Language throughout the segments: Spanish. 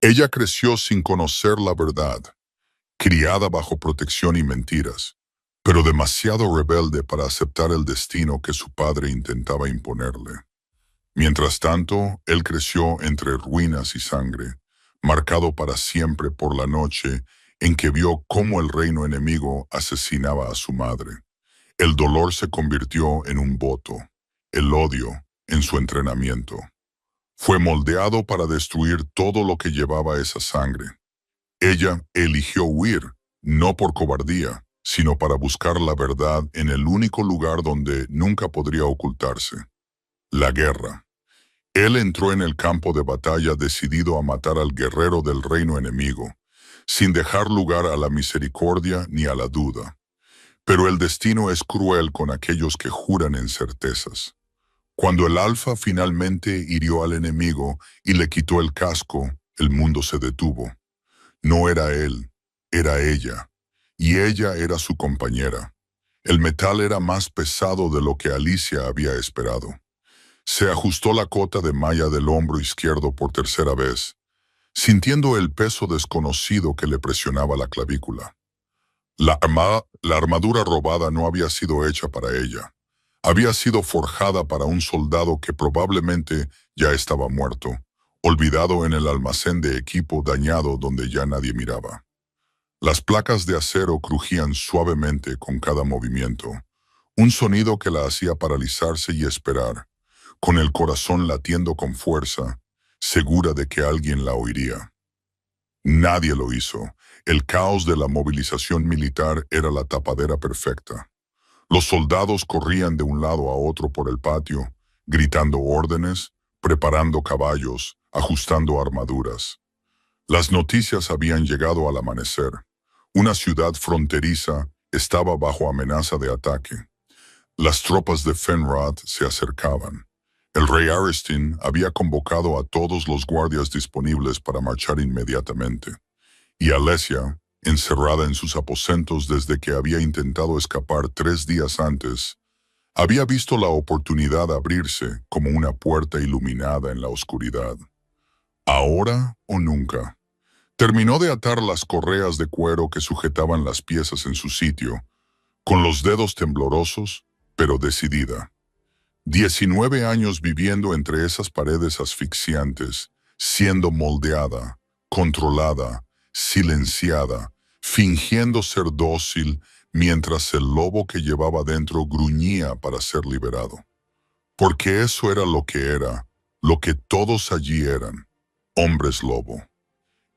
Ella creció sin conocer la verdad, criada bajo protección y mentiras, pero demasiado rebelde para aceptar el destino que su padre intentaba imponerle. Mientras tanto, él creció entre ruinas y sangre, marcado para siempre por la noche en que vio cómo el reino enemigo asesinaba a su madre. El dolor se convirtió en un voto, el odio en su entrenamiento. Fue moldeado para destruir todo lo que llevaba esa sangre. Ella eligió huir, no por cobardía, sino para buscar la verdad en el único lugar donde nunca podría ocultarse: la guerra. Él entró en el campo de batalla decidido a matar al guerrero del reino enemigo, sin dejar lugar a la misericordia ni a la duda. Pero el destino es cruel con aquellos que juran en certezas. Cuando el Alfa finalmente hirió al enemigo y le quitó el casco, el mundo se detuvo. No era él, era ella, y ella era su compañera. El metal era más pesado de lo que Alicia había esperado. Se ajustó la cota de malla del hombro izquierdo por tercera vez, sintiendo el peso desconocido que le presionaba la clavícula. La armadura robada no había sido hecha para ella. Había sido forjada para un soldado que probablemente ya estaba muerto, olvidado en el almacén de equipo dañado donde ya nadie miraba. Las placas de acero crujían suavemente con cada movimiento, un sonido que la hacía paralizarse y esperar, con el corazón latiendo con fuerza, segura de que alguien la oiría. Nadie lo hizo. El caos de la movilización militar era la tapadera perfecta. Los soldados corrían de un lado a otro por el patio, gritando órdenes, preparando caballos, ajustando armaduras. Las noticias habían llegado al amanecer. Una ciudad fronteriza estaba bajo amenaza de ataque. Las tropas de Fenrad se acercaban. El rey Aristin había convocado a todos los guardias disponibles para marchar inmediatamente, y Alesia, encerrada en sus aposentos desde que había intentado escapar 3 días antes, había visto la oportunidad abrirse como una puerta iluminada en la oscuridad. Ahora o nunca. Terminó de atar las correas de cuero que sujetaban las piezas en su sitio, con los dedos temblorosos, pero decidida. 19 años viviendo entre esas paredes asfixiantes, siendo moldeada, controlada, silenciada, fingiendo ser dócil mientras el lobo que llevaba dentro gruñía para ser liberado. Porque eso era lo que todos allí eran: hombres lobo.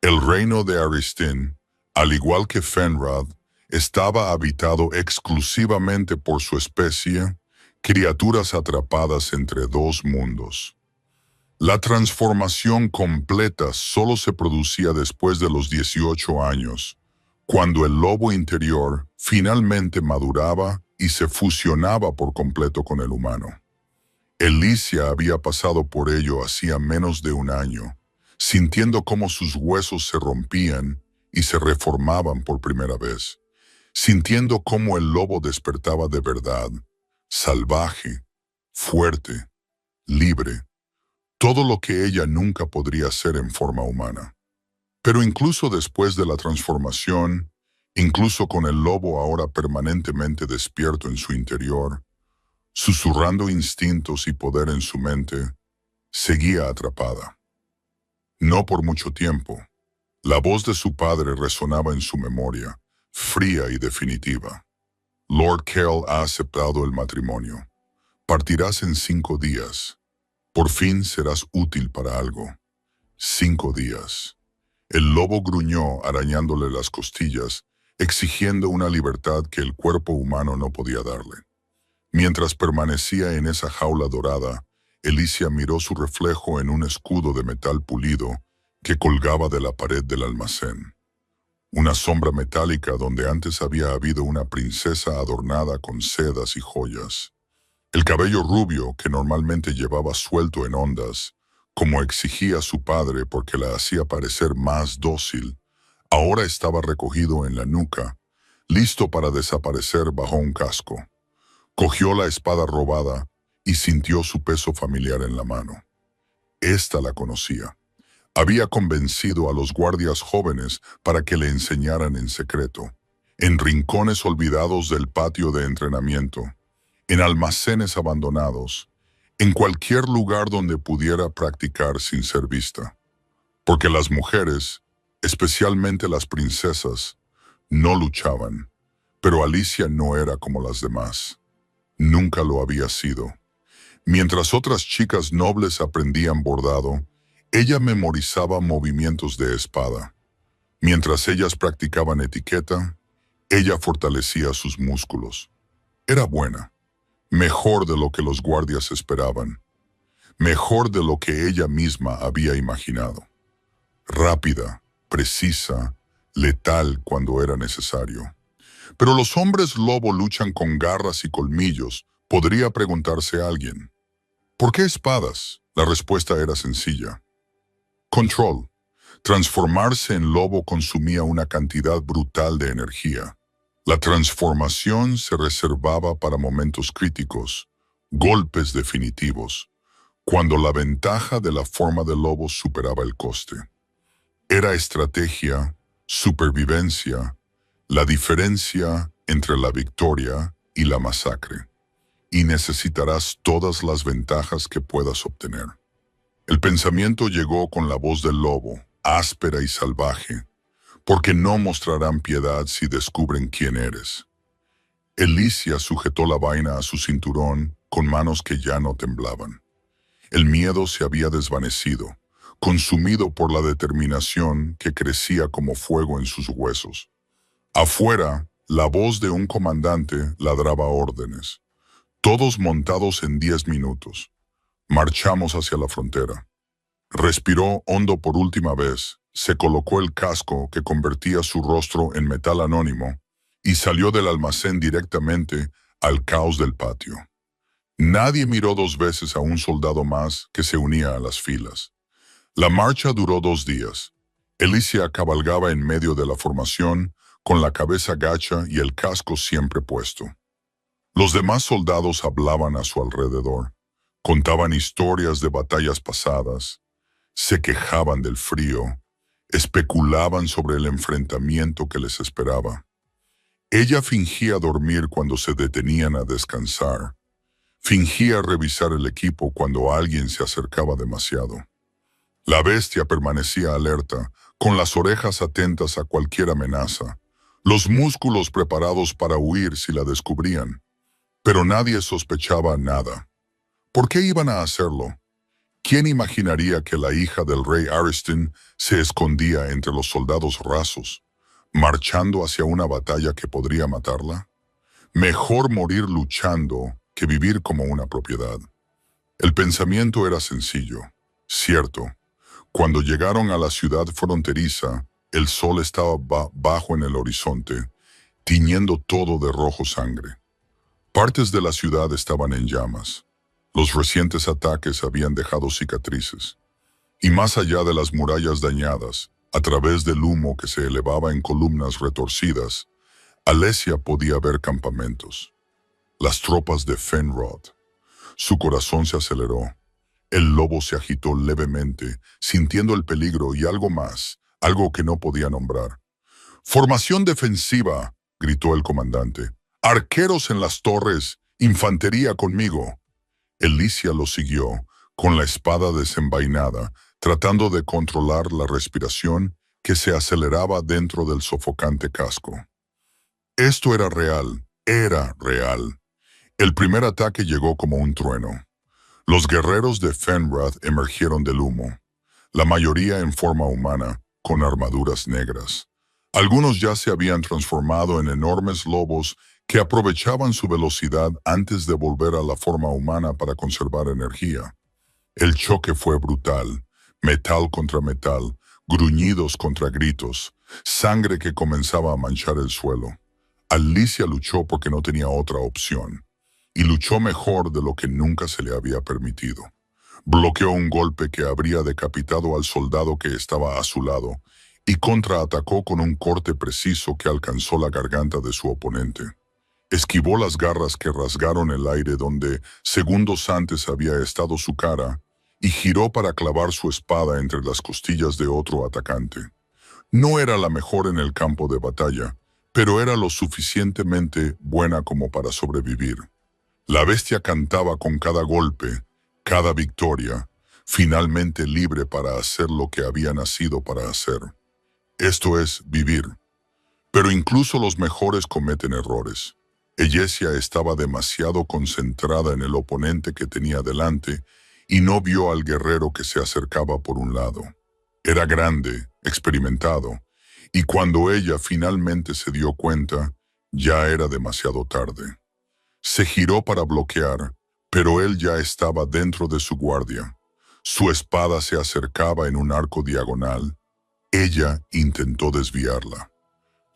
El reino de Aristin, al igual que Fenrad, estaba habitado exclusivamente por su especie, criaturas atrapadas entre dos mundos. La transformación completa solo se producía después de los 18 años, cuando el lobo interior finalmente maduraba y se fusionaba por completo con el humano. Alicia había pasado por ello hacía menos de un año, sintiendo cómo sus huesos se rompían y se reformaban por primera vez, sintiendo cómo el lobo despertaba de verdad, salvaje, fuerte, libre, todo lo que ella nunca podría ser en forma humana. Pero incluso después de la transformación, incluso con el lobo ahora permanentemente despierto en su interior, susurrando instintos y poder en su mente, seguía atrapada. No por mucho tiempo. La voz de su padre resonaba en su memoria, fría y definitiva. Lord Kell ha aceptado el matrimonio. Partirás en 5 días. Por fin serás útil para algo. 5 días. El lobo gruñó arañándole las costillas, exigiendo una libertad que el cuerpo humano no podía darle. Mientras permanecía en esa jaula dorada, Alicia miró su reflejo en un escudo de metal pulido que colgaba de la pared del almacén. Una sombra metálica donde antes había habido una princesa adornada con sedas y joyas. El cabello rubio que normalmente llevaba suelto en ondas, como exigía su padre porque la hacía parecer más dócil, ahora estaba recogido en la nuca, listo para desaparecer bajo un casco. Cogió la espada robada y sintió su peso familiar en la mano. Esta la conocía. Había convencido a los guardias jóvenes para que le enseñaran en secreto, en rincones olvidados del patio de entrenamiento, en almacenes abandonados, en cualquier lugar donde pudiera practicar sin ser vista. Porque las mujeres, especialmente las princesas, no luchaban, pero Alicia no era como las demás. Nunca lo había sido. Mientras otras chicas nobles aprendían bordado, ella memorizaba movimientos de espada. Mientras ellas practicaban etiqueta, ella fortalecía sus músculos. Era buena, mejor de lo que los guardias esperaban, mejor de lo que ella misma había imaginado. Rápida, precisa, letal cuando era necesario. Pero los hombres lobo luchan con garras y colmillos, podría preguntarse alguien. ¿Por qué espadas? La respuesta era sencilla. Control. Transformarse en lobo consumía una cantidad brutal de energía. La transformación se reservaba para momentos críticos, golpes definitivos, cuando la ventaja de la forma de lobo superaba el coste. Era estrategia, supervivencia, la diferencia entre la victoria y la masacre. Y necesitarás todas las ventajas que puedas obtener. El pensamiento llegó con la voz del lobo, áspera y salvaje, porque no mostrarán piedad si descubren quién eres. Alicia sujetó la vaina a su cinturón con manos que ya no temblaban. El miedo se había desvanecido, consumido por la determinación que crecía como fuego en sus huesos. Afuera, la voz de un comandante ladraba órdenes. Todos montados en 10 minutos. Marchamos hacia la frontera. Respiró hondo por última vez, se colocó el casco que convertía su rostro en metal anónimo y salió del almacén directamente al caos del patio. Nadie miró 2 veces a un soldado más que se unía a las filas. La marcha duró 2 días. Alicia cabalgaba en medio de la formación, con la cabeza gacha y el casco siempre puesto. Los demás soldados hablaban a su alrededor, contaban historias de batallas pasadas, se quejaban del frío, especulaban sobre el enfrentamiento que les esperaba. Ella fingía dormir cuando se detenían a descansar, fingía revisar el equipo cuando alguien se acercaba demasiado. La bestia permanecía alerta, con las orejas atentas a cualquier amenaza, los músculos preparados para huir si la descubrían. Pero nadie sospechaba nada. ¿Por qué iban a hacerlo? ¿Quién imaginaría que la hija del rey Ariston se escondía entre los soldados rasos, marchando hacia una batalla que podría matarla? Mejor morir luchando que vivir como una propiedad. El pensamiento era sencillo, cierto. Cuando llegaron a la ciudad fronteriza, el sol estaba bajo en el horizonte, tiñendo todo de rojo sangre. Partes de la ciudad estaban en llamas. Los recientes ataques habían dejado cicatrices. Y más allá de las murallas dañadas, a través del humo que se elevaba en columnas retorcidas, Alicia podía ver campamentos. Las tropas de Fenrod. Su corazón se aceleró. El lobo se agitó levemente, sintiendo el peligro y algo más, algo que no podía nombrar. «¡Formación defensiva!», gritó el comandante. «¡Arqueros en las torres! ¡Infantería conmigo!». Alicia lo siguió, con la espada desenvainada, tratando de controlar la respiración que se aceleraba dentro del sofocante casco. Esto era real, era real. El primer ataque llegó como un trueno. Los guerreros de Fenrod emergieron del humo, la mayoría en forma humana, con armaduras negras. Algunos ya se habían transformado en enormes lobos que aprovechaban su velocidad antes de volver a la forma humana para conservar energía. El choque fue brutal, metal contra metal, gruñidos contra gritos, sangre que comenzaba a manchar el suelo. Alicia luchó porque no tenía otra opción, y luchó mejor de lo que nunca se le había permitido. Bloqueó un golpe que habría decapitado al soldado que estaba a su lado, y contraatacó con un corte preciso que alcanzó la garganta de su oponente. Esquivó las garras que rasgaron el aire donde, segundos antes había estado su cara, y giró para clavar su espada entre las costillas de otro atacante. No era la mejor en el campo de batalla, pero era lo suficientemente buena como para sobrevivir. La bestia cantaba con cada golpe, cada victoria, finalmente libre para hacer lo que había nacido para hacer. Esto es, vivir. Pero incluso los mejores cometen errores. Eyesia estaba demasiado concentrada en el oponente que tenía delante y no vio al guerrero que se acercaba por un lado. Era grande, experimentado, y cuando ella finalmente se dio cuenta, ya era demasiado tarde. Se giró para bloquear, pero él ya estaba dentro de su guardia. Su espada se acercaba en un arco diagonal. Ella intentó desviarla.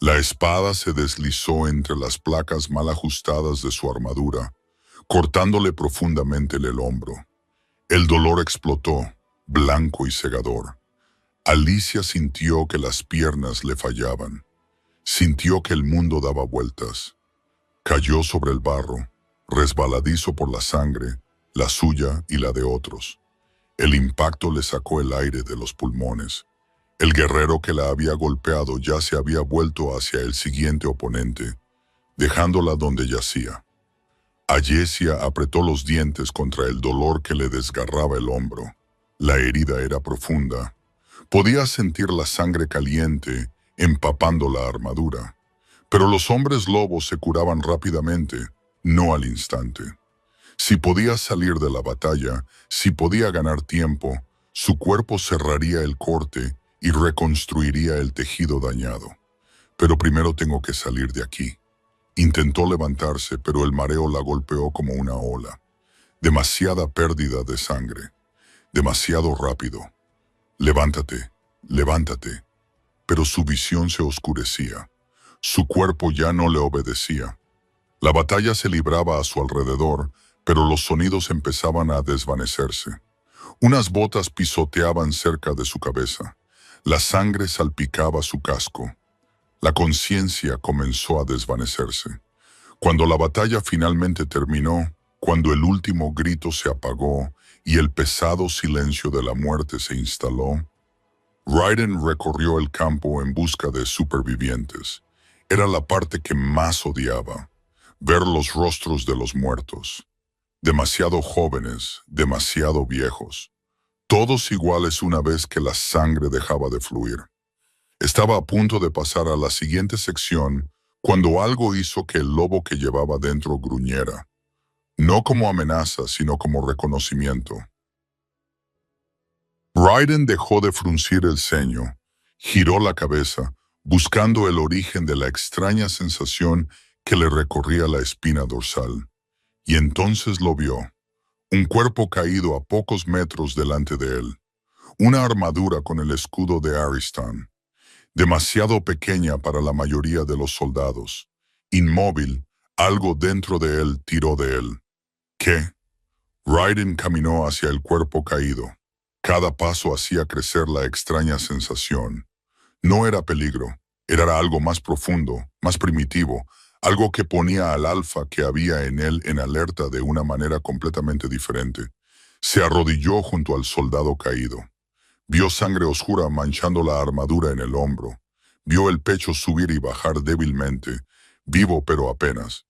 La espada se deslizó entre las placas mal ajustadas de su armadura, cortándole profundamente el hombro. El dolor explotó, blanco y cegador. Alicia sintió que las piernas le fallaban. Sintió que el mundo daba vueltas. Cayó sobre el barro, resbaladizo por la sangre, la suya y la de otros. El impacto le sacó el aire de los pulmones. El guerrero que la había golpeado ya se había vuelto hacia el siguiente oponente, dejándola donde yacía. Eyesia apretó los dientes contra el dolor que le desgarraba el hombro. La herida era profunda. Podía sentir la sangre caliente empapando la armadura. Pero los hombres lobos se curaban rápidamente, no al instante. Si podía salir de la batalla, si podía ganar tiempo, su cuerpo cerraría el corte y reconstruiría el tejido dañado. Pero primero tengo que salir de aquí. Intentó levantarse, pero el mareo la golpeó como una ola. Demasiada pérdida de sangre. Demasiado rápido. Levántate, levántate. Pero su visión se oscurecía. Su cuerpo ya no le obedecía. La batalla se libraba a su alrededor, pero los sonidos empezaban a desvanecerse. Unas botas pisoteaban cerca de su cabeza. La sangre salpicaba su casco. La conciencia comenzó a desvanecerse. Cuando la batalla finalmente terminó, cuando el último grito se apagó y el pesado silencio de la muerte se instaló, Raiden recorrió el campo en busca de supervivientes. Era la parte que más odiaba, ver los rostros de los muertos. Demasiado jóvenes, demasiado viejos. Todos iguales una vez que la sangre dejaba de fluir. Estaba a punto de pasar a la siguiente sección cuando algo hizo que el lobo que llevaba dentro gruñera. No como amenaza, sino como reconocimiento. Raiden dejó de fruncir el ceño, giró la cabeza, buscando el origen de la extraña sensación que le recorría la espina dorsal. Y entonces lo vio. Un cuerpo caído a pocos metros delante de él. Una armadura con el escudo de Aristan. Demasiado pequeña para la mayoría de los soldados. Inmóvil, algo dentro de él tiró de él. ¿Qué? Raiden caminó hacia el cuerpo caído. Cada paso hacía crecer la extraña sensación. No era peligro, era algo más profundo, más primitivo, algo que ponía al alfa que había en él en alerta de una manera completamente diferente. Se arrodilló junto al soldado caído. Vio sangre oscura manchando la armadura en el hombro. Vio el pecho subir y bajar débilmente, vivo pero apenas.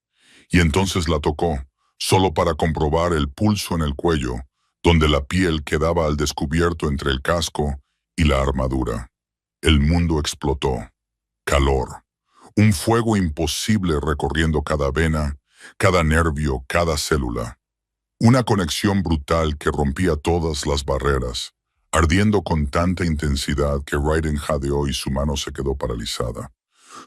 Y entonces la tocó, solo para comprobar el pulso en el cuello, donde la piel quedaba al descubierto entre el casco y la armadura. El mundo explotó. Calor. Un fuego imposible recorriendo cada vena, cada nervio, cada célula. Una conexión brutal que rompía todas las barreras, ardiendo con tanta intensidad que Raiden jadeó y su mano se quedó paralizada.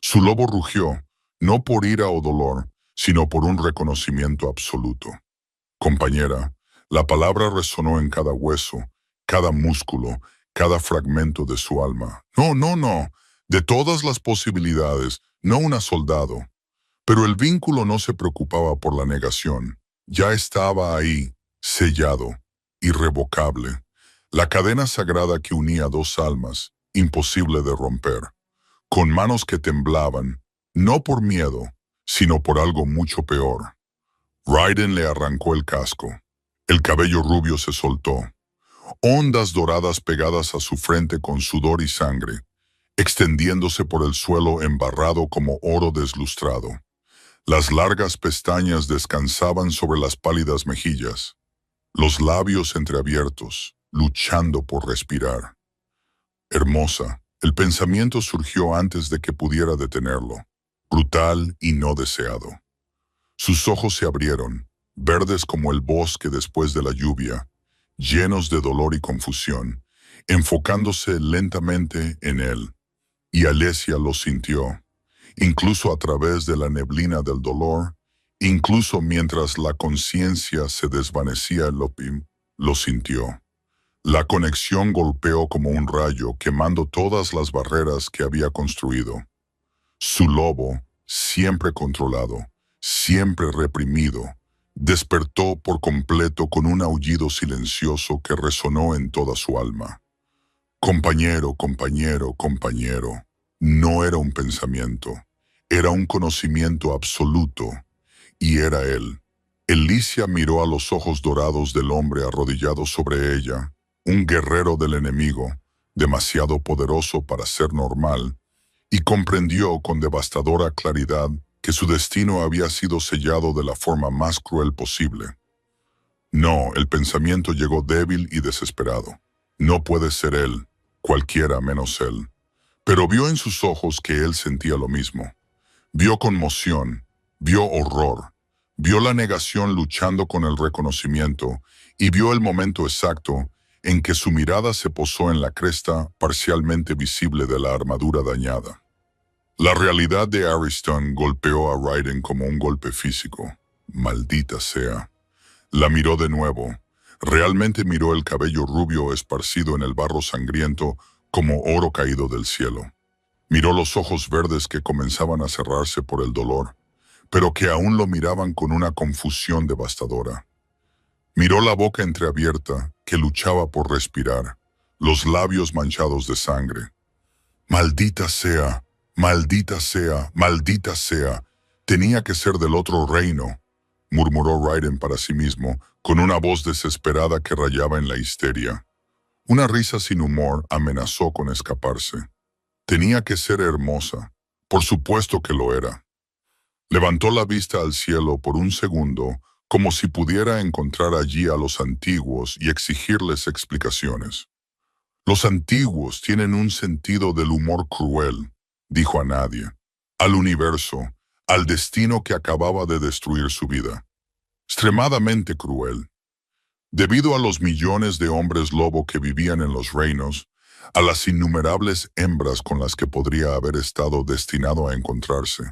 Su lobo rugió, no por ira o dolor, sino por un reconocimiento absoluto. Compañera, la palabra resonó en cada hueso, cada músculo, cada fragmento de su alma. No, no, no. De todas las posibilidades, no una soldado. Pero el vínculo no se preocupaba por la negación. Ya estaba ahí, sellado, irrevocable. La cadena sagrada que unía dos almas, imposible de romper. Con manos que temblaban, no por miedo, sino por algo mucho peor. Raiden le arrancó el casco. El cabello rubio se soltó. ondas doradas pegadas a su frente con sudor y sangre, extendiéndose por el suelo embarrado como oro deslustrado. Las largas pestañas descansaban sobre las pálidas mejillas, los labios entreabiertos, luchando por respirar. Hermosa, el pensamiento surgió antes de que pudiera detenerlo, brutal y no deseado. Sus ojos se abrieron, verdes como el bosque después de la lluvia, llenos de dolor y confusión, enfocándose lentamente en él. Y Alesia lo sintió, incluso a través de la neblina del dolor, incluso mientras la conciencia se desvanecía en Lopim, lo sintió. La conexión golpeó como un rayo, quemando todas las barreras que había construido. Su lobo, siempre controlado, siempre reprimido, despertó por completo con un aullido silencioso que resonó en toda su alma. Compañero, compañero, compañero. No era un pensamiento, era un conocimiento absoluto, y era él. Elicia miró a los ojos dorados del hombre arrodillado sobre ella, un guerrero del enemigo, demasiado poderoso para ser normal, y comprendió con devastadora claridad que su destino había sido sellado de la forma más cruel posible. No, el pensamiento llegó débil y desesperado. No puede ser él, cualquiera menos él. Pero vio en sus ojos que él sentía lo mismo. Vio conmoción, vio horror, vio la negación luchando con el reconocimiento y vio el momento exacto en que su mirada se posó en la cresta parcialmente visible de la armadura dañada. La realidad de Ariston golpeó a Raiden como un golpe físico. Maldita sea. La miró de nuevo. Realmente miró el cabello rubio esparcido en el barro sangriento como oro caído del cielo. Miró los ojos verdes que comenzaban a cerrarse por el dolor, pero que aún lo miraban con una confusión devastadora. Miró la boca entreabierta, que luchaba por respirar, los labios manchados de sangre. Maldita sea, maldita sea, maldita sea, tenía que ser del otro reino, murmuró Raiden para sí mismo, con una voz desesperada que rayaba en la histeria. Una risa sin humor amenazó con escaparse. Tenía que ser hermosa. Por supuesto que lo era. Levantó la vista al cielo por un segundo, como si pudiera encontrar allí a los antiguos y exigirles explicaciones. Los antiguos tienen un sentido del humor cruel, dijo a nadie, al universo, al destino que acababa de destruir su vida. Extremadamente cruel. Debido a los millones de hombres lobo que vivían en los reinos, a las innumerables hembras con las que podría haber estado destinado a encontrarse.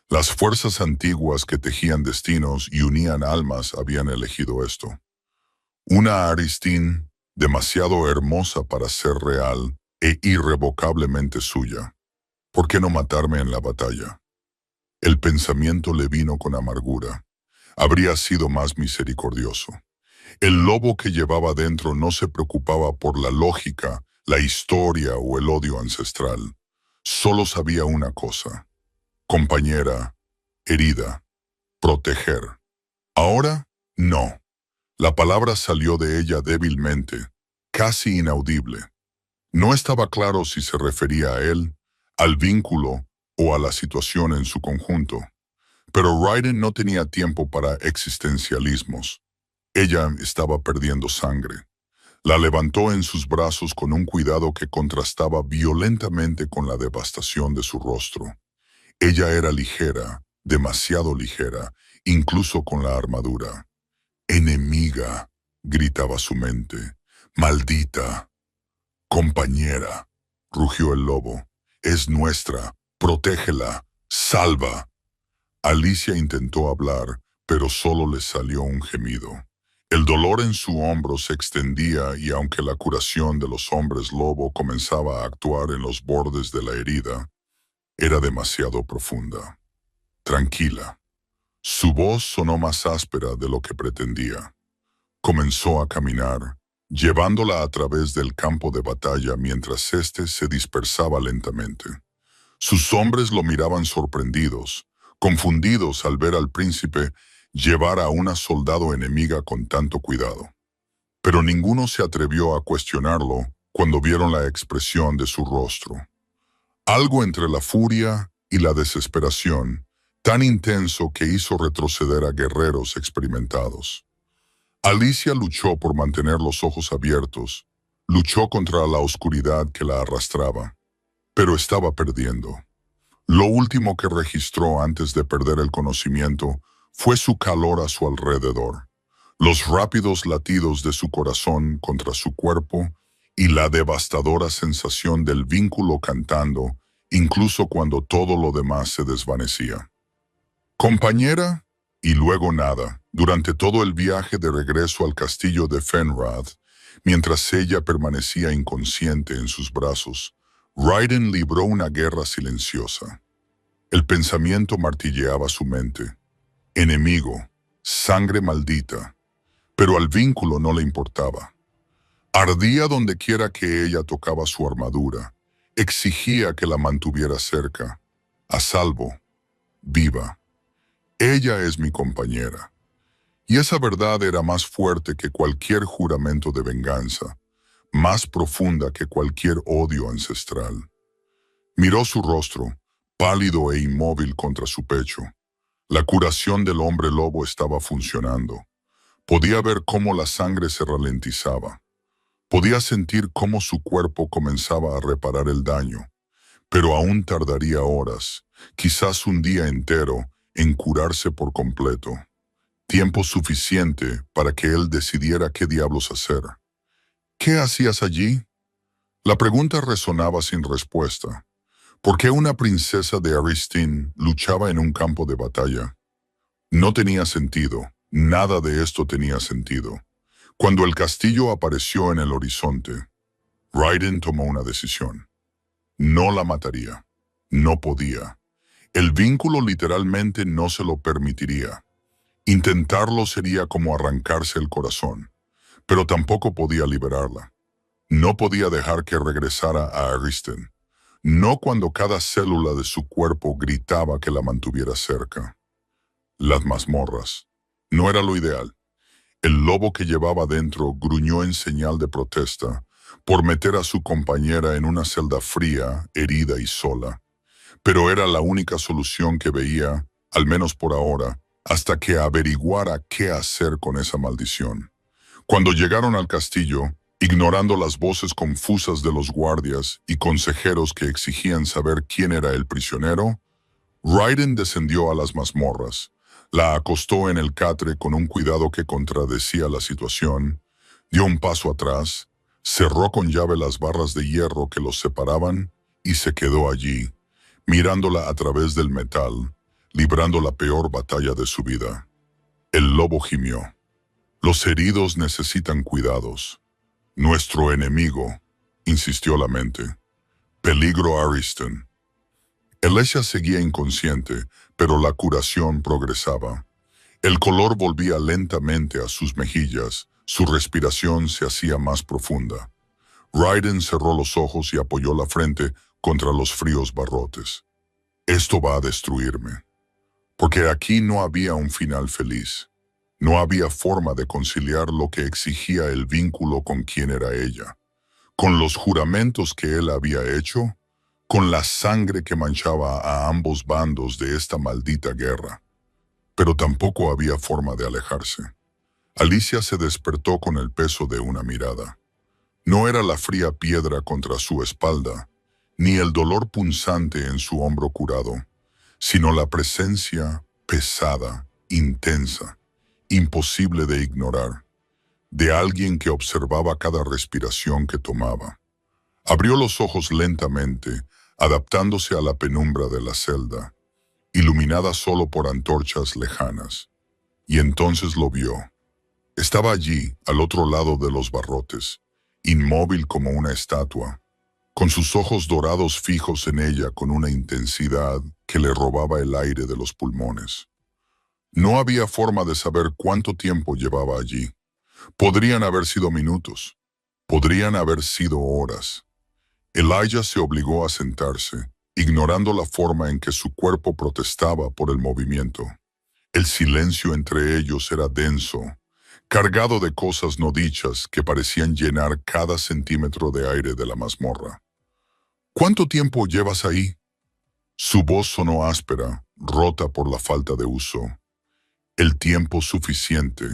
Las fuerzas antiguas que tejían destinos y unían almas habían elegido esto. Una Aristín demasiado hermosa para ser real e irrevocablemente suya. ¿Por qué no matarme en la batalla? El pensamiento le vino con amargura. Habría sido más misericordioso. El lobo que llevaba dentro no se preocupaba por la lógica, la historia o el odio ancestral. Solo sabía una cosa. Compañera, herida, proteger. Ahora, no. La palabra salió de ella débilmente, casi inaudible. No estaba claro si se refería a él, al vínculo o a la situación en su conjunto. Pero Raiden no tenía tiempo para existencialismos. Ella estaba perdiendo sangre. La levantó en sus brazos con un cuidado que contrastaba violentamente con la devastación de su rostro. Ella era ligera, demasiado ligera, incluso con la armadura. Enemiga, gritaba su mente. Maldita. Compañera, rugió el lobo. Es nuestra. Protégela. Salva. Alicia intentó hablar, pero solo le salió un gemido. El dolor en su hombro se extendía y aunque la curación de los hombres lobo comenzaba a actuar en los bordes de la herida, era demasiado profunda. Tranquila. Su voz sonó más áspera de lo que pretendía. Comenzó a caminar, llevándola a través del campo de batalla mientras éste se dispersaba lentamente. Sus hombres lo miraban sorprendidos, confundidos al ver al príncipe llevar a una soldado enemiga con tanto cuidado. pero ninguno se atrevió a cuestionarlo cuando vieron la expresión de su rostro. Algo entre la furia y la desesperación, tan intenso que hizo retroceder a guerreros experimentados. Alicia luchó por mantener los ojos abiertos, luchó contra la oscuridad que la arrastraba, pero estaba perdiendo. Lo último que registró antes de perder el conocimiento fue su calor a su alrededor, los rápidos latidos de su corazón contra su cuerpo y la devastadora sensación del vínculo cantando, incluso cuando todo lo demás se desvanecía. Compañera, y luego nada, durante todo el viaje de regreso al castillo de Fenrad, mientras ella permanecía inconsciente en sus brazos, Raiden libró una guerra silenciosa. El pensamiento martilleaba su mente. Enemigo, sangre maldita. Pero al vínculo no le importaba. Ardía donde quiera que ella tocaba su armadura. Exigía que la mantuviera cerca, a salvo, viva. Ella es mi compañera. Y esa verdad era más fuerte que cualquier juramento de venganza, más profunda que cualquier odio ancestral. Miró su rostro, pálido e inmóvil contra su pecho. La curación del hombre lobo estaba funcionando. Podía ver cómo la sangre se ralentizaba. Podía sentir cómo su cuerpo comenzaba a reparar el daño, pero aún tardaría horas, quizás un día entero, en curarse por completo. Tiempo suficiente para que él decidiera qué diablos hacer. ¿Qué hacías allí? La pregunta resonaba sin respuesta. ¿Por qué una princesa de Aristin luchaba en un campo de batalla? No tenía sentido. Nada de esto tenía sentido. Cuando el castillo apareció en el horizonte, Raiden tomó una decisión. No la mataría. No podía. El vínculo literalmente no se lo permitiría. Intentarlo sería como arrancarse el corazón, pero tampoco podía liberarla. No podía dejar que regresara a Aristen. No cuando cada célula de su cuerpo gritaba que la mantuviera cerca. Las mazmorras. No era lo ideal. El lobo que llevaba dentro gruñó en señal de protesta por meter a su compañera en una celda fría, herida y sola. Pero era la única solución que veía, al menos por ahora, hasta que averiguara qué hacer con esa maldición. Cuando llegaron al castillo, ignorando las voces confusas de los guardias y consejeros que exigían saber quién era el prisionero, Raiden descendió a las mazmorras, la acostó en el catre con un cuidado que contradecía la situación, dio un paso atrás, cerró con llave las barras de hierro que los separaban y se quedó allí, mirándola a través del metal, librando la peor batalla de su vida. El lobo gimió. Los heridos necesitan cuidados. Nuestro enemigo, insistió la mente. Peligro Ariston. Alicia seguía inconsciente, pero la curación progresaba. El color volvía lentamente a sus mejillas, su respiración se hacía más profunda. Raiden cerró los ojos y apoyó la frente contra los fríos barrotes. Esto va a destruirme. Porque aquí no había un final feliz. No había forma de conciliar lo que exigía el vínculo con quien era ella, con los juramentos que él había hecho, con la sangre que manchaba a ambos bandos de esta maldita guerra. Pero tampoco había forma de alejarse. Alicia se despertó con el peso de una mirada. No era la fría piedra contra su espalda, ni el dolor punzante en su hombro curado, sino la presencia pesada, intensa, imposible de ignorar, de alguien que observaba cada respiración que tomaba. Abrió los ojos lentamente, adaptándose a la penumbra de la celda, iluminada solo por antorchas lejanas. Y entonces lo vio. Estaba allí, al otro lado de los barrotes, inmóvil como una estatua, con sus ojos dorados fijos en ella con una intensidad que le robaba el aire de los pulmones. No había forma de saber cuánto tiempo llevaba allí. Podrían haber sido minutos, podrían haber sido horas. Elijah se obligó a sentarse, ignorando la forma en que su cuerpo protestaba por el movimiento. El silencio entre ellos era denso, cargado de cosas no dichas que parecían llenar cada centímetro de aire de la mazmorra. ¿Cuánto tiempo llevas ahí? Su voz sonó áspera, rota por la falta de uso. El tiempo suficiente.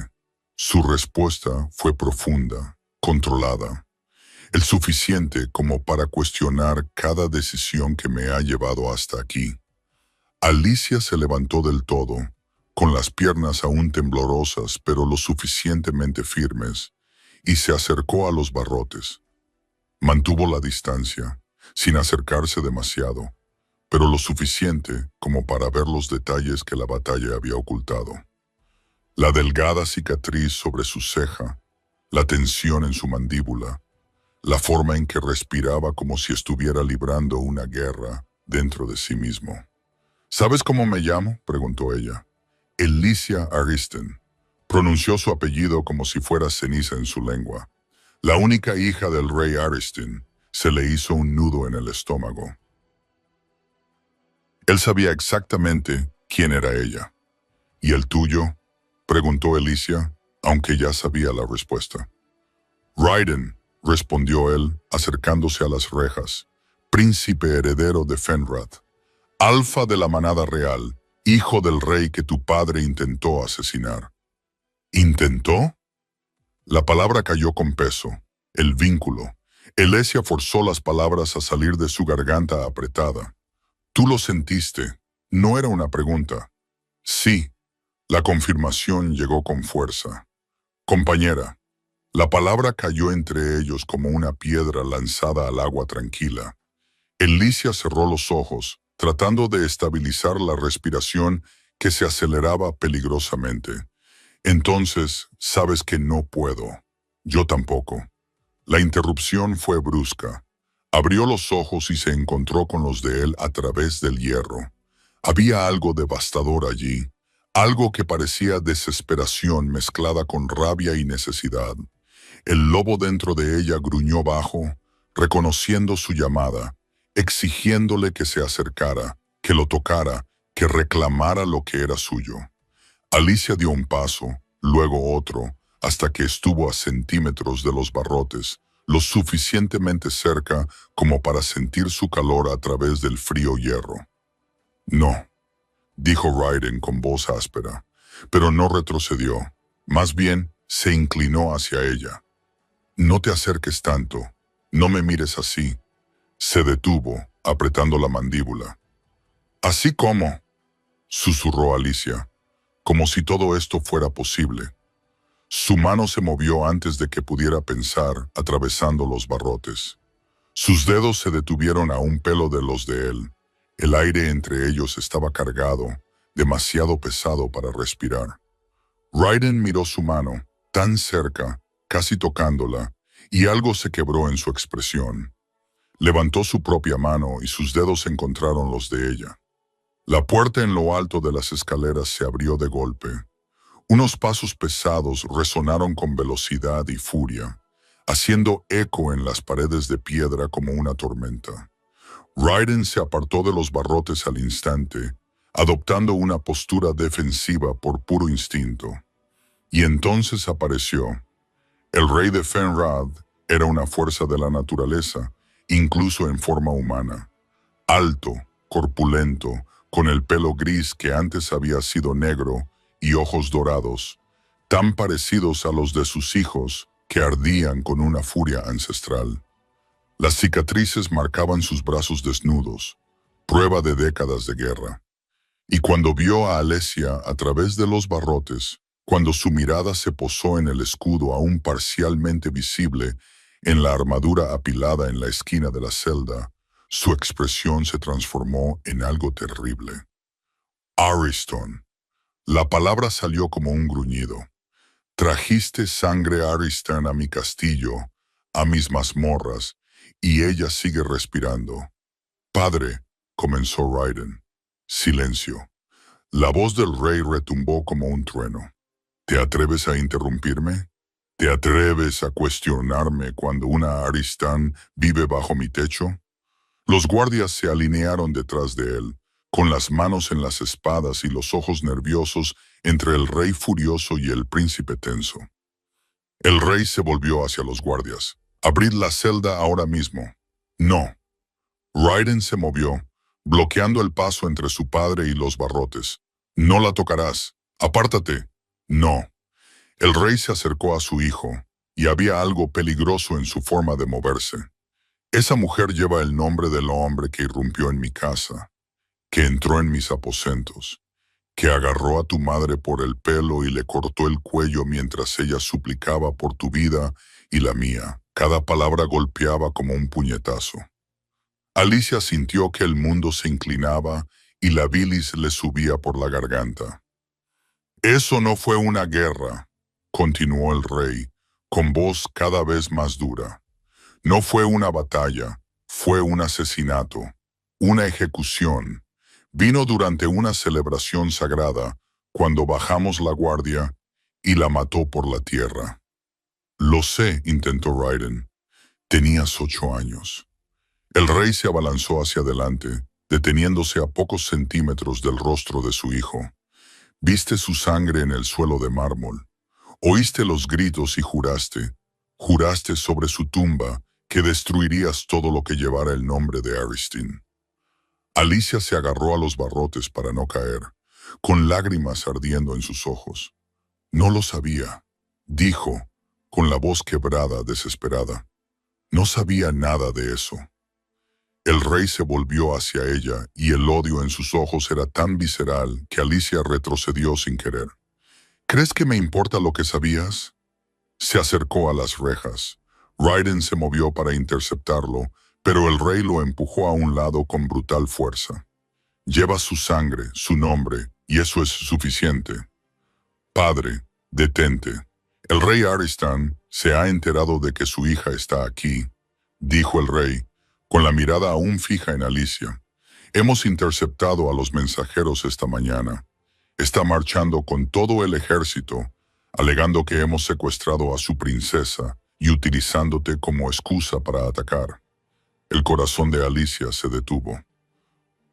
Su respuesta fue profunda, controlada. El suficiente como para cuestionar cada decisión que me ha llevado hasta aquí. Alicia se levantó del todo, con las piernas aún temblorosas pero lo suficientemente firmes, y se acercó a los barrotes. Mantuvo la distancia, sin acercarse demasiado, pero lo suficiente como para ver los detalles que la batalla había ocultado. La delgada cicatriz sobre su ceja, la tensión en su mandíbula, la forma en que respiraba como si estuviera librando una guerra dentro de sí mismo. ¿Sabes cómo me llamo?, preguntó ella. Alicia Ariston. Pronunció su apellido como si fuera ceniza en su lengua. La única hija del rey Ariston. Se le hizo un nudo en el estómago. Él sabía exactamente quién era ella. ¿Y el tuyo?, preguntó Alicia, aunque ya sabía la respuesta. Raiden, respondió él, acercándose a las rejas, príncipe heredero de Fenrad, alfa de la manada real, hijo del rey que tu padre intentó asesinar. ¿Intentó? La palabra cayó con peso, el vínculo. Elesia forzó las palabras a salir de su garganta apretada. Tú lo sentiste, no era una pregunta. Sí. La confirmación llegó con fuerza. Compañera, la palabra cayó entre ellos como una piedra lanzada al agua tranquila. Alicia cerró los ojos, tratando de estabilizar la respiración que se aceleraba peligrosamente. Entonces, sabes que no puedo. Yo tampoco. La interrupción fue brusca. Abrió los ojos y se encontró con los de él a través del hierro. Había algo devastador allí. Algo que parecía desesperación mezclada con rabia y necesidad. El lobo dentro de ella gruñó bajo, reconociendo su llamada, exigiéndole que se acercara, que lo tocara, que reclamara lo que era suyo. Alicia dio un paso, luego otro, hasta que estuvo a centímetros de los barrotes, lo suficientemente cerca como para sentir su calor a través del frío hierro. No, dijo Raiden con voz áspera, pero no retrocedió. Más bien, se inclinó hacia ella. No te acerques tanto. No me mires así. Se detuvo, apretando la mandíbula. ¿Así cómo?, susurró Alicia, como si todo esto fuera posible. Su mano se movió antes de que pudiera pensar, atravesando los barrotes. Sus dedos se detuvieron a un pelo de los de él. El aire entre ellos estaba cargado, demasiado pesado para respirar. Raiden miró su mano, tan cerca, casi tocándola, y algo se quebró en su expresión. Levantó su propia mano y sus dedos encontraron los de ella. La puerta en lo alto de las escaleras se abrió de golpe. Unos pasos pesados resonaron con velocidad y furia, haciendo eco en las paredes de piedra como una tormenta. Raiden se apartó de los barrotes al instante, adoptando una postura defensiva por puro instinto. Y entonces apareció. El rey de Fenrad era una fuerza de la naturaleza, incluso en forma humana. Alto, corpulento, con el pelo gris que antes había sido negro y ojos dorados, tan parecidos a los de sus hijos que ardían con una furia ancestral. Las cicatrices marcaban sus brazos desnudos, prueba de décadas de guerra. Y cuando vio a Alicia a través de los barrotes, cuando su mirada se posó en el escudo aún parcialmente visible en la armadura apilada en la esquina de la celda, su expresión se transformó en algo terrible. Ariston. La palabra salió como un gruñido. Trajiste sangre Ariston a mi castillo, a mis mazmorras, y ella sigue respirando. Padre, comenzó Raiden. Silencio. La voz del rey retumbó como un trueno. ¿Te atreves a interrumpirme? ¿Te atreves a cuestionarme cuando una Ariston vive bajo mi techo? Los guardias se alinearon detrás de él, con las manos en las espadas y los ojos nerviosos entre el rey furioso y el príncipe tenso. El rey se volvió hacia los guardias. «Abrid la celda ahora mismo». «No». Raiden se movió, bloqueando el paso entre su padre y los barrotes. «No la tocarás. Apártate». «No». El rey se acercó a su hijo, y había algo peligroso en su forma de moverse. «Esa mujer lleva el nombre del hombre que irrumpió en mi casa, que entró en mis aposentos, que agarró a tu madre por el pelo y le cortó el cuello mientras ella suplicaba por tu vida y la mía». Cada palabra golpeaba como un puñetazo. Alicia sintió que el mundo se inclinaba y la bilis le subía por la garganta. «Eso no fue una guerra», continuó el rey, con voz cada vez más dura. «No fue una batalla, fue un asesinato, una ejecución. Vino durante una celebración sagrada, cuando bajamos la guardia, y la mató por la tierra». «Lo sé», intentó Raiden. «Tenías 8 años». El rey se abalanzó hacia adelante, deteniéndose a pocos centímetros del rostro de su hijo. «Viste su sangre en el suelo de mármol. Oíste los gritos y juraste sobre su tumba que destruirías todo lo que llevara el nombre de Aristin». Alicia se agarró a los barrotes para no caer, con lágrimas ardiendo en sus ojos. «No lo sabía», dijo, con la voz quebrada, desesperada. «No sabía nada de eso». El rey se volvió hacia ella y el odio en sus ojos era tan visceral que Alicia retrocedió sin querer. «¿Crees que me importa lo que sabías?». Se acercó a las rejas. Raiden se movió para interceptarlo, pero el rey lo empujó a un lado con brutal fuerza. «Lleva su sangre, su nombre, y eso es suficiente». «Padre, detente. El rey Aristan se ha enterado de que su hija está aquí», dijo el rey, con la mirada aún fija en Alicia. «Hemos interceptado a los mensajeros esta mañana. Está marchando con todo el ejército, alegando que hemos secuestrado a su princesa y utilizándote como excusa para atacar». El corazón de Alicia se detuvo.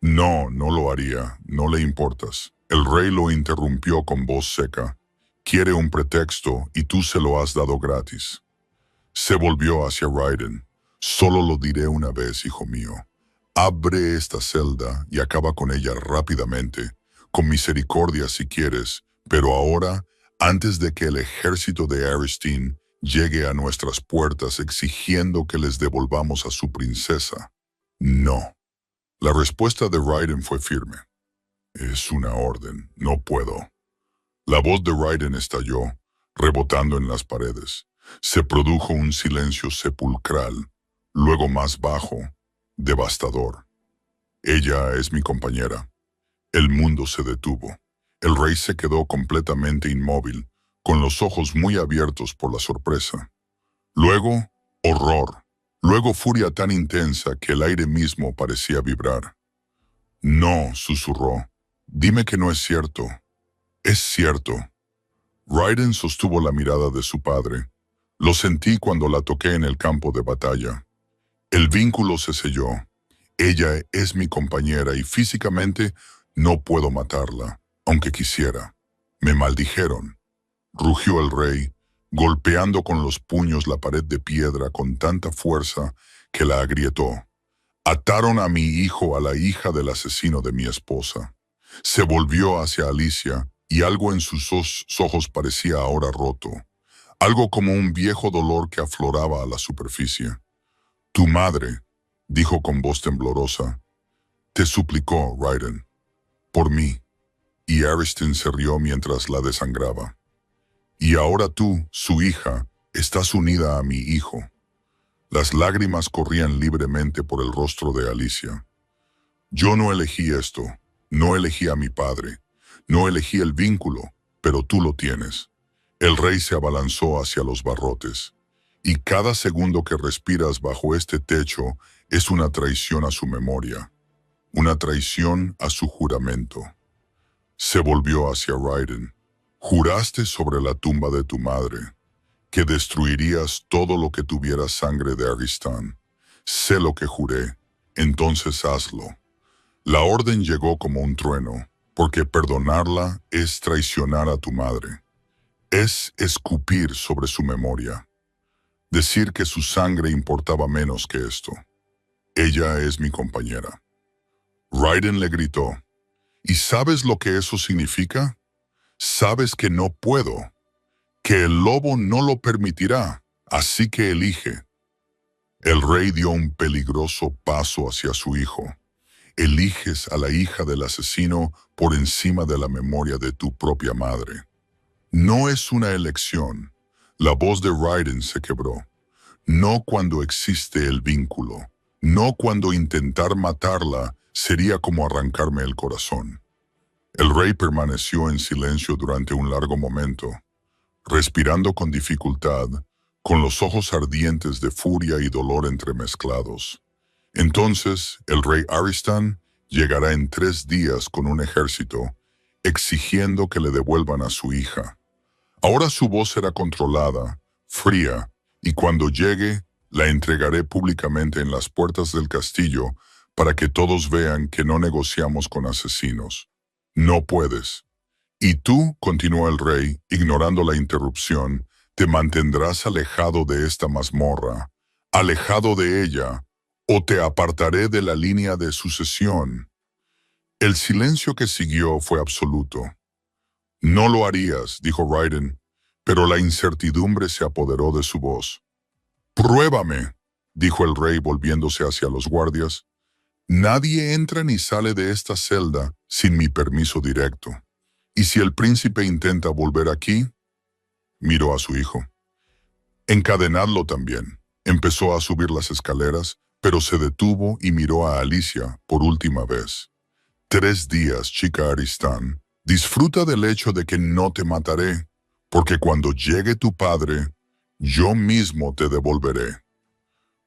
«No, no lo haría, no le importas». El rey lo interrumpió con voz seca. «Quiere un pretexto y tú se lo has dado gratis». Se volvió hacia Raiden. «Solo lo diré una vez, hijo mío. Abre esta celda y acaba con ella rápidamente, con misericordia si quieres, pero ahora, antes de que el ejército de Aristin llegue a nuestras puertas exigiendo que les devolvamos a su princesa». «No». La respuesta de Raiden fue firme. «Es una orden, no puedo». La voz de Raiden estalló, rebotando en las paredes. Se produjo un silencio sepulcral, luego más bajo, devastador. «Ella es mi compañera». El mundo se detuvo. El rey se quedó completamente inmóvil, con los ojos muy abiertos por la sorpresa. Luego, horror. Luego furia tan intensa que el aire mismo parecía vibrar. «No», susurró. «Dime que no es cierto». «Es cierto». Raiden sostuvo la mirada de su padre. «Lo sentí cuando la toqué en el campo de batalla. El vínculo se selló. Ella es mi compañera y físicamente no puedo matarla, aunque quisiera. Me maldijeron». Rugió el rey, golpeando con los puños la pared de piedra con tanta fuerza que la agrietó. «Ataron a mi hijo a la hija del asesino de mi esposa». Se volvió hacia Alicia y algo en sus ojos parecía ahora roto, algo como un viejo dolor que afloraba a la superficie. «Tu madre», dijo con voz temblorosa, «te suplicó, Raiden, por mí». Y Aristin se rió mientras la desangraba. «Y ahora tú, su hija, estás unida a mi hijo». Las lágrimas corrían libremente por el rostro de Alicia. «Yo no elegí esto, no elegí a mi padre, no elegí el vínculo, pero tú lo tienes». El rey se abalanzó hacia los barrotes. «Y cada segundo que respiras bajo este techo es una traición a su memoria, una traición a su juramento». Se volvió hacia Raiden. «Juraste sobre la tumba de tu madre que destruirías todo lo que tuviera sangre de Aristan. Sé lo que juré, entonces hazlo». La orden llegó como un trueno, porque perdonarla es traicionar a tu madre. Es escupir sobre su memoria, decir que su sangre importaba menos que esto. Ella es mi compañera. Raiden le gritó, ¿y sabes lo que eso significa? Sabes que no puedo, que el lobo no lo permitirá, así que elige. El rey dio un peligroso paso hacia su hijo. Eliges a la hija del asesino por encima de la memoria de tu propia madre. No es una elección. La voz de Raiden se quebró. No cuando existe el vínculo. No cuando intentar matarla sería como arrancarme el corazón. El rey permaneció en silencio durante un largo momento, respirando con dificultad, con los ojos ardientes de furia y dolor entremezclados. Entonces, el rey Aristan llegará en 3 días con un ejército, exigiendo que le devuelvan a su hija. Ahora su voz será controlada, fría, y cuando llegue, la entregaré públicamente en las puertas del castillo para que todos vean que no negociamos con asesinos. No puedes. Y tú, continuó el rey, ignorando la interrupción, te mantendrás alejado de esta mazmorra, alejado de ella, o te apartaré de la línea de sucesión. El silencio que siguió fue absoluto. No lo harías, dijo Raiden, pero la incertidumbre se apoderó de su voz. Pruébame, dijo el rey volviéndose hacia los guardias. Nadie entra ni sale de esta celda sin mi permiso directo. ¿Y si el príncipe intenta volver aquí? Miró a su hijo. Encadenadlo también. Empezó a subir las escaleras, pero se detuvo y miró a Alicia por última vez. 3 días, chica Aristan. Disfruta del hecho de que no te mataré, porque cuando llegue tu padre, yo mismo te devolveré.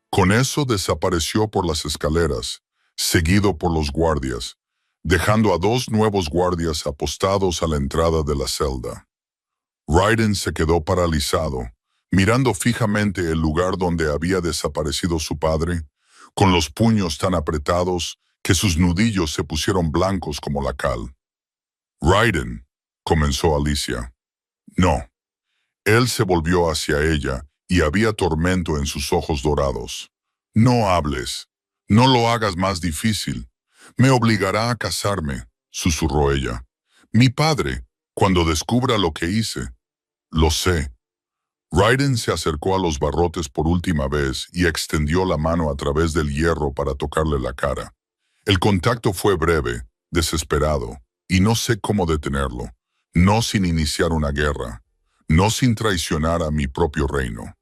Con eso desapareció por las escaleras, seguido por los guardias, dejando a 2 nuevos guardias apostados a la entrada de la celda. Raiden se quedó paralizado, mirando fijamente el lugar donde había desaparecido su padre, con los puños tan apretados que sus nudillos se pusieron blancos como la cal. Raiden, comenzó Alicia. No. Él se volvió hacia ella y había tormento en sus ojos dorados. No hables. No lo hagas más difícil. Me obligará a casarme, susurró ella. Mi padre, cuando descubra lo que hice. Lo sé. Raiden se acercó a los barrotes por última vez y extendió la mano a través del hierro para tocarle la cara. El contacto fue breve, desesperado, y no sé cómo detenerlo. No sin iniciar una guerra. No sin traicionar a mi propio reino.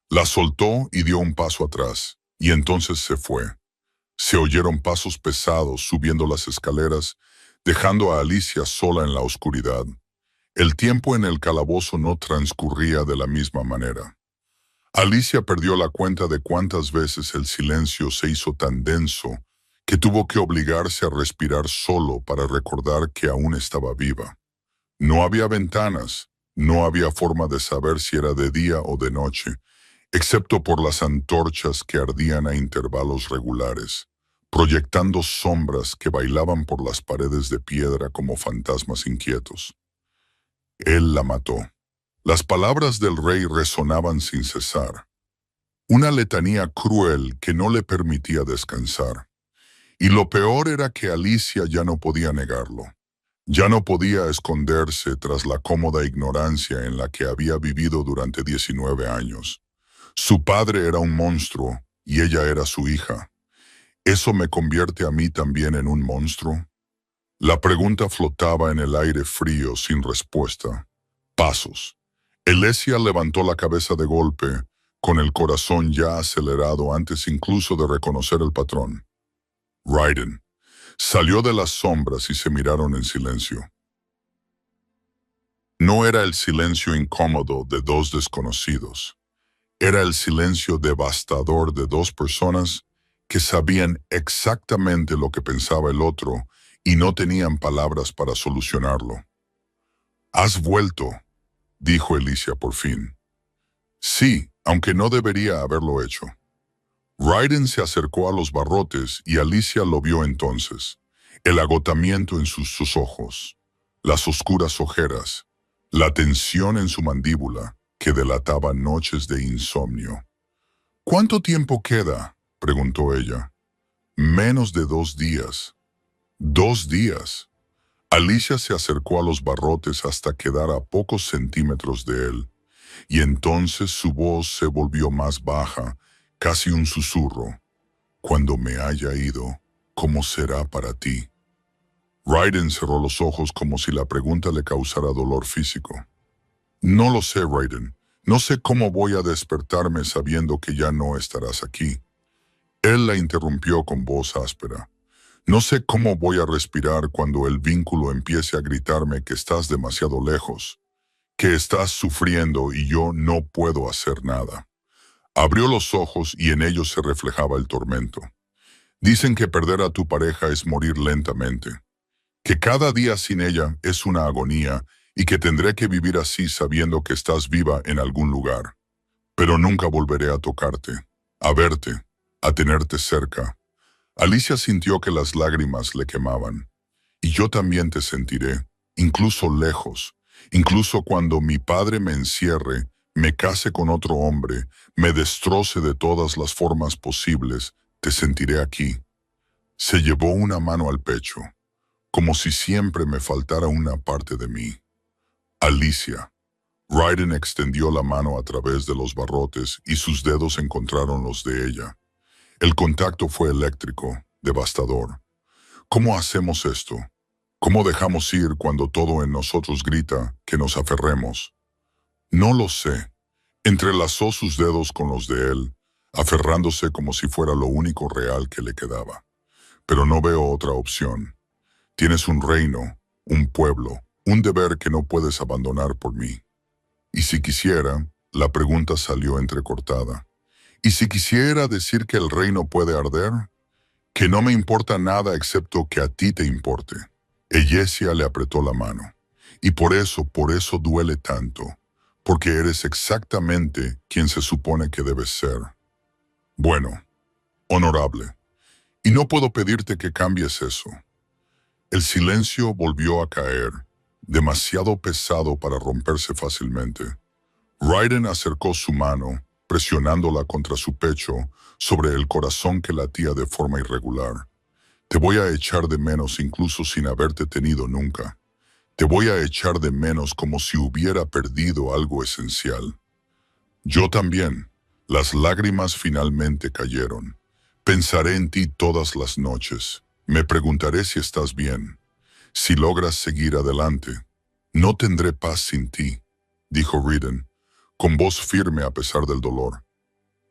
La soltó y dio un paso atrás, y entonces se fue. Se oyeron pasos pesados subiendo las escaleras, dejando a Alicia sola en la oscuridad. El tiempo en el calabozo no transcurría de la misma manera. Alicia perdió la cuenta de cuántas veces el silencio se hizo tan denso que tuvo que obligarse a respirar solo para recordar que aún estaba viva. No había ventanas, no había forma de saber si era de día o de noche, excepto por las antorchas que ardían a intervalos regulares, proyectando sombras que bailaban por las paredes de piedra como fantasmas inquietos. Él la mató. Las palabras del rey resonaban sin cesar. Una letanía cruel que no le permitía descansar. Y lo peor era que Alicia ya no podía negarlo. Ya no podía esconderse tras la cómoda ignorancia en la que había vivido durante 19 años. Su padre era un monstruo y ella era su hija. ¿Eso me convierte a mí también en un monstruo? La pregunta flotaba en el aire frío sin respuesta. Pasos. Elesia levantó la cabeza de golpe, con el corazón ya acelerado antes incluso de reconocer el patrón. Raiden. Salió de las sombras y se miraron en silencio. No era el silencio incómodo de 2 desconocidos. Era el silencio devastador de 2 personas que sabían exactamente lo que pensaba el otro y no tenían palabras para solucionarlo. «Has vuelto», dijo Alicia por fin. Sí, aunque no debería haberlo hecho. Raiden se acercó a los barrotes y Alicia lo vio entonces. El agotamiento en sus ojos, las oscuras ojeras, la tensión en su mandíbula que delataba noches de insomnio. ¿Cuánto tiempo queda?, preguntó ella. Menos de 2 días. 2 días. Alicia se acercó a los barrotes hasta quedar a pocos centímetros de él, y entonces su voz se volvió más baja, casi un susurro. Cuando me haya ido, ¿cómo será para ti? Raiden cerró los ojos como si la pregunta le causara dolor físico. No lo sé, Raiden. No sé cómo voy a despertarme sabiendo que ya no estarás aquí. Él la interrumpió con voz áspera. No sé cómo voy a respirar cuando el vínculo empiece a gritarme que estás demasiado lejos, que estás sufriendo y yo no puedo hacer nada. Abrió los ojos y en ellos se reflejaba el tormento. Dicen que perder a tu pareja es morir lentamente, que cada día sin ella es una agonía y que tendré que vivir así sabiendo que estás viva en algún lugar. Pero nunca volveré a tocarte, a verte, a tenerte cerca. Alicia sintió que las lágrimas le quemaban. Y yo también te sentiré, incluso lejos, incluso cuando mi padre me encierre, me case con otro hombre, me destroce de todas las formas posibles, te sentiré aquí. Se llevó una mano al pecho, como si siempre me faltara una parte de mí. Alicia. Raiden extendió la mano a través de los barrotes y sus dedos encontraron los de ella. El contacto fue eléctrico, devastador. ¿Cómo hacemos esto? ¿Cómo dejamos ir cuando todo en nosotros grita que nos aferremos? No lo sé. Entrelazó sus dedos con los de él, aferrándose como si fuera lo único real que le quedaba. Pero no veo otra opción. Tienes un reino, un pueblo, un deber que no puedes abandonar por mí. Y si quisiera, la pregunta salió entrecortada. ¿Y si quisiera decir que el reino puede arder? Que no me importa nada excepto que a ti te importe. Eyesia le apretó la mano. Y por eso duele tanto. Porque eres exactamente quien se supone que debes ser. Bueno, honorable. Y no puedo pedirte que cambies eso. El silencio volvió a caer, demasiado pesado para romperse fácilmente. Raiden acercó su mano, presionándola contra su pecho, sobre el corazón que latía de forma irregular. Te voy a echar de menos incluso sin haberte tenido nunca. Te voy a echar de menos como si hubiera perdido algo esencial. Yo también. Las lágrimas finalmente cayeron. Pensaré en ti todas las noches. Me preguntaré si estás bien. Si logras seguir adelante. No tendré paz sin ti, dijo Raiden, con voz firme a pesar del dolor.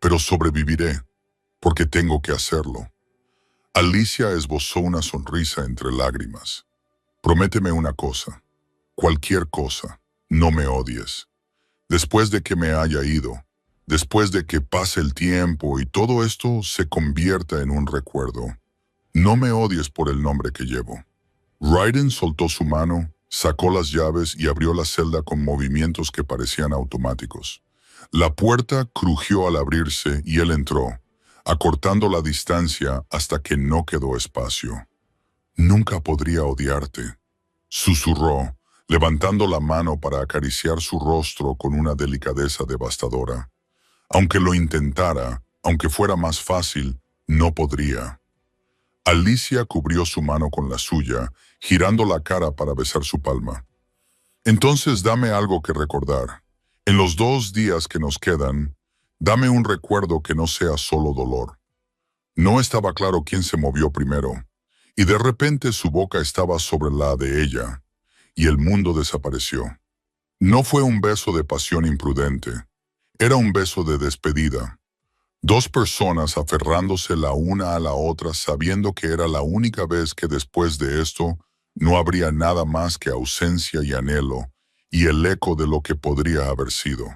Pero sobreviviré, porque tengo que hacerlo. Alicia esbozó una sonrisa entre lágrimas. Prométeme una cosa, cualquier cosa, no me odies. Después de que me haya ido, después de que pase el tiempo y todo esto se convierta en un recuerdo, no me odies por el nombre que llevo. Raiden soltó su mano, sacó las llaves y abrió la celda con movimientos que parecían automáticos. La puerta crujió al abrirse y él entró, acortando la distancia hasta que no quedó espacio. Nunca podría odiarte, susurró, levantando la mano para acariciar su rostro con una delicadeza devastadora. Aunque lo intentara, aunque fuera más fácil, no podría. Alicia cubrió su mano con la suya, girando la cara para besar su palma. Entonces dame algo que recordar. En los 2 días que nos quedan, dame un recuerdo que no sea solo dolor. No estaba claro quién se movió primero, y de repente su boca estaba sobre la de ella, y el mundo desapareció. No fue un beso de pasión imprudente, era un beso de despedida. 2 personas aferrándose la una a la otra sabiendo que era la única vez que después de esto no habría nada más que ausencia y anhelo, y el eco de lo que podría haber sido.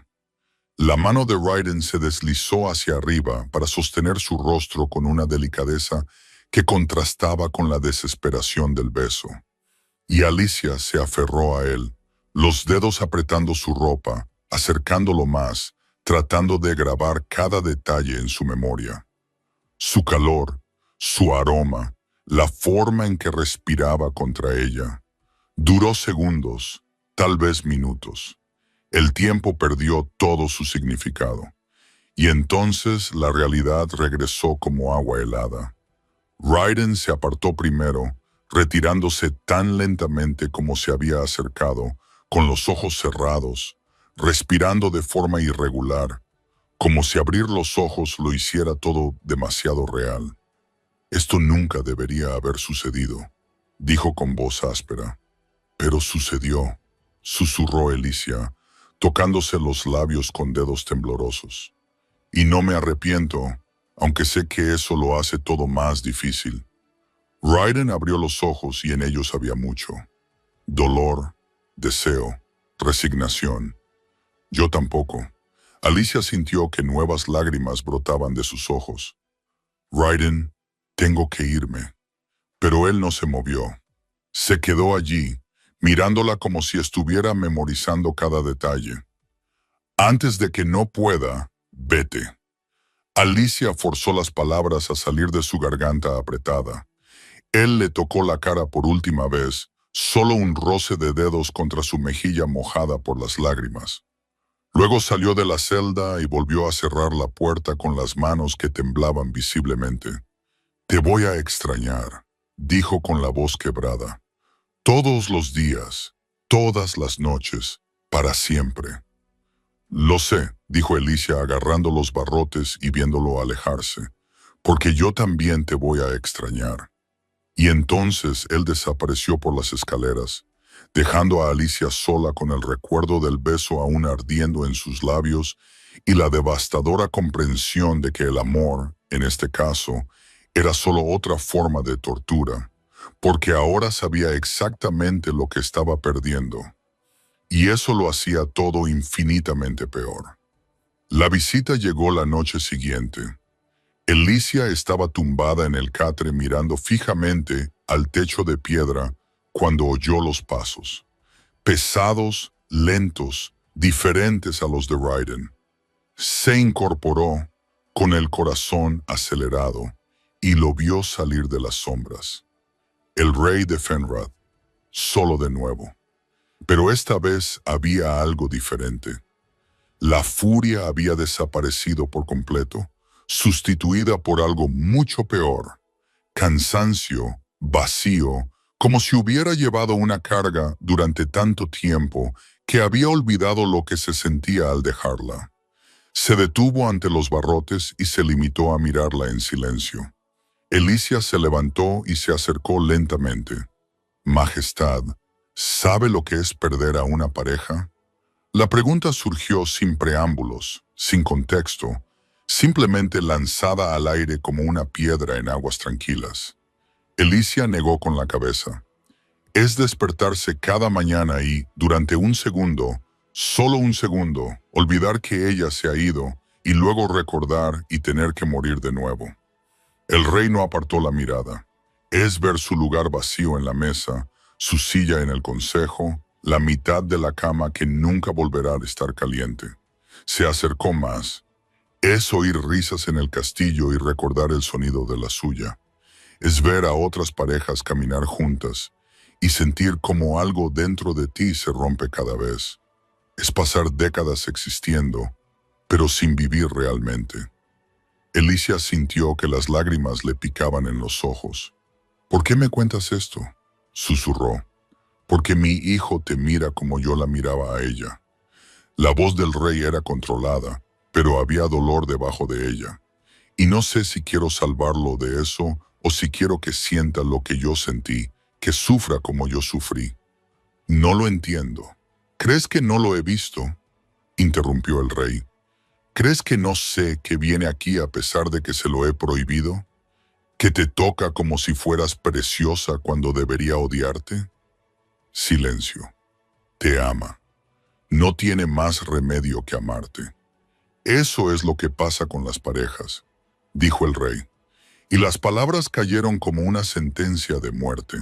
La mano de Raiden se deslizó hacia arriba para sostener su rostro con una delicadeza que contrastaba con la desesperación del beso. Y Alicia se aferró a él, los dedos apretando su ropa, acercándolo más, tratando de grabar cada detalle en su memoria. Su calor, su aroma, la forma en que respiraba contra ella. Duró segundos, tal vez minutos. El tiempo perdió todo su significado. Y entonces la realidad regresó como agua helada. Raiden se apartó primero, retirándose tan lentamente como se había acercado, con los ojos cerrados, respirando de forma irregular, como si abrir los ojos lo hiciera todo demasiado real. Esto nunca debería haber sucedido, dijo con voz áspera. Pero sucedió, susurró Alicia, tocándose los labios con dedos temblorosos. Y no me arrepiento, aunque sé que eso lo hace todo más difícil. Raiden abrió los ojos y en ellos había mucho. Dolor, deseo, resignación. Yo tampoco. Alicia sintió que nuevas lágrimas brotaban de sus ojos. Raiden, tengo que irme. Pero él no se movió. Se quedó allí, mirándola como si estuviera memorizando cada detalle. Antes de que no pueda, vete. Alicia forzó las palabras a salir de su garganta apretada. Él le tocó la cara por última vez, solo un roce de dedos contra su mejilla mojada por las lágrimas. Luego salió de la celda y volvió a cerrar la puerta con las manos que temblaban visiblemente. Te voy a extrañar, dijo con la voz quebrada. Todos los días, todas las noches, para siempre. Lo sé, dijo Alicia agarrando los barrotes y viéndolo alejarse, porque yo también te voy a extrañar. Y entonces él desapareció por las escaleras, dejando a Alicia sola con el recuerdo del beso aún ardiendo en sus labios y la devastadora comprensión de que el amor, en este caso, era solo otra forma de tortura, porque ahora sabía exactamente lo que estaba perdiendo. Y eso lo hacía todo infinitamente peor. La visita llegó la noche siguiente. Alicia estaba tumbada en el catre mirando fijamente al techo de piedra cuando oyó los pasos. Pesados, lentos, diferentes a los de Raiden. Se incorporó con el corazón acelerado y lo vio salir de las sombras. El rey de Fenrad, solo de nuevo. Pero esta vez había algo diferente. La furia había desaparecido por completo, sustituida por algo mucho peor. Cansancio, vacío, como si hubiera llevado una carga durante tanto tiempo que había olvidado lo que se sentía al dejarla. Se detuvo ante los barrotes y se limitó a mirarla en silencio. Alicia se levantó y se acercó lentamente. Majestad, ¿sabe lo que es perder a una pareja? La pregunta surgió sin preámbulos, sin contexto, simplemente lanzada al aire como una piedra en aguas tranquilas. Alicia negó con la cabeza. Es despertarse cada mañana y, durante un segundo, solo un segundo, olvidar que ella se ha ido y luego recordar y tener que morir de nuevo. El rey no apartó la mirada. Es ver su lugar vacío en la mesa, su silla en el consejo, la mitad de la cama que nunca volverá a estar caliente. Se acercó más. Es oír risas en el castillo y recordar el sonido de la suya. Es ver a otras parejas caminar juntas y sentir como algo dentro de ti se rompe cada vez. Es pasar décadas existiendo, pero sin vivir realmente. Alicia sintió que las lágrimas le picaban en los ojos. ¿Por qué me cuentas esto?, susurró. Porque mi hijo te mira como yo la miraba a ella. La voz del rey era controlada, pero había dolor debajo de ella. Y no sé si quiero salvarlo de eso o si quiero que sienta lo que yo sentí, que sufra como yo sufrí. No lo entiendo. ¿Crees que no lo he visto?, interrumpió el rey. ¿Crees que no sé que viene aquí a pesar de que se lo he prohibido? ¿Que te toca como si fueras preciosa cuando debería odiarte? Silencio. Te ama. No tiene más remedio que amarte. Eso es lo que pasa con las parejas, dijo el rey. Y las palabras cayeron como una sentencia de muerte.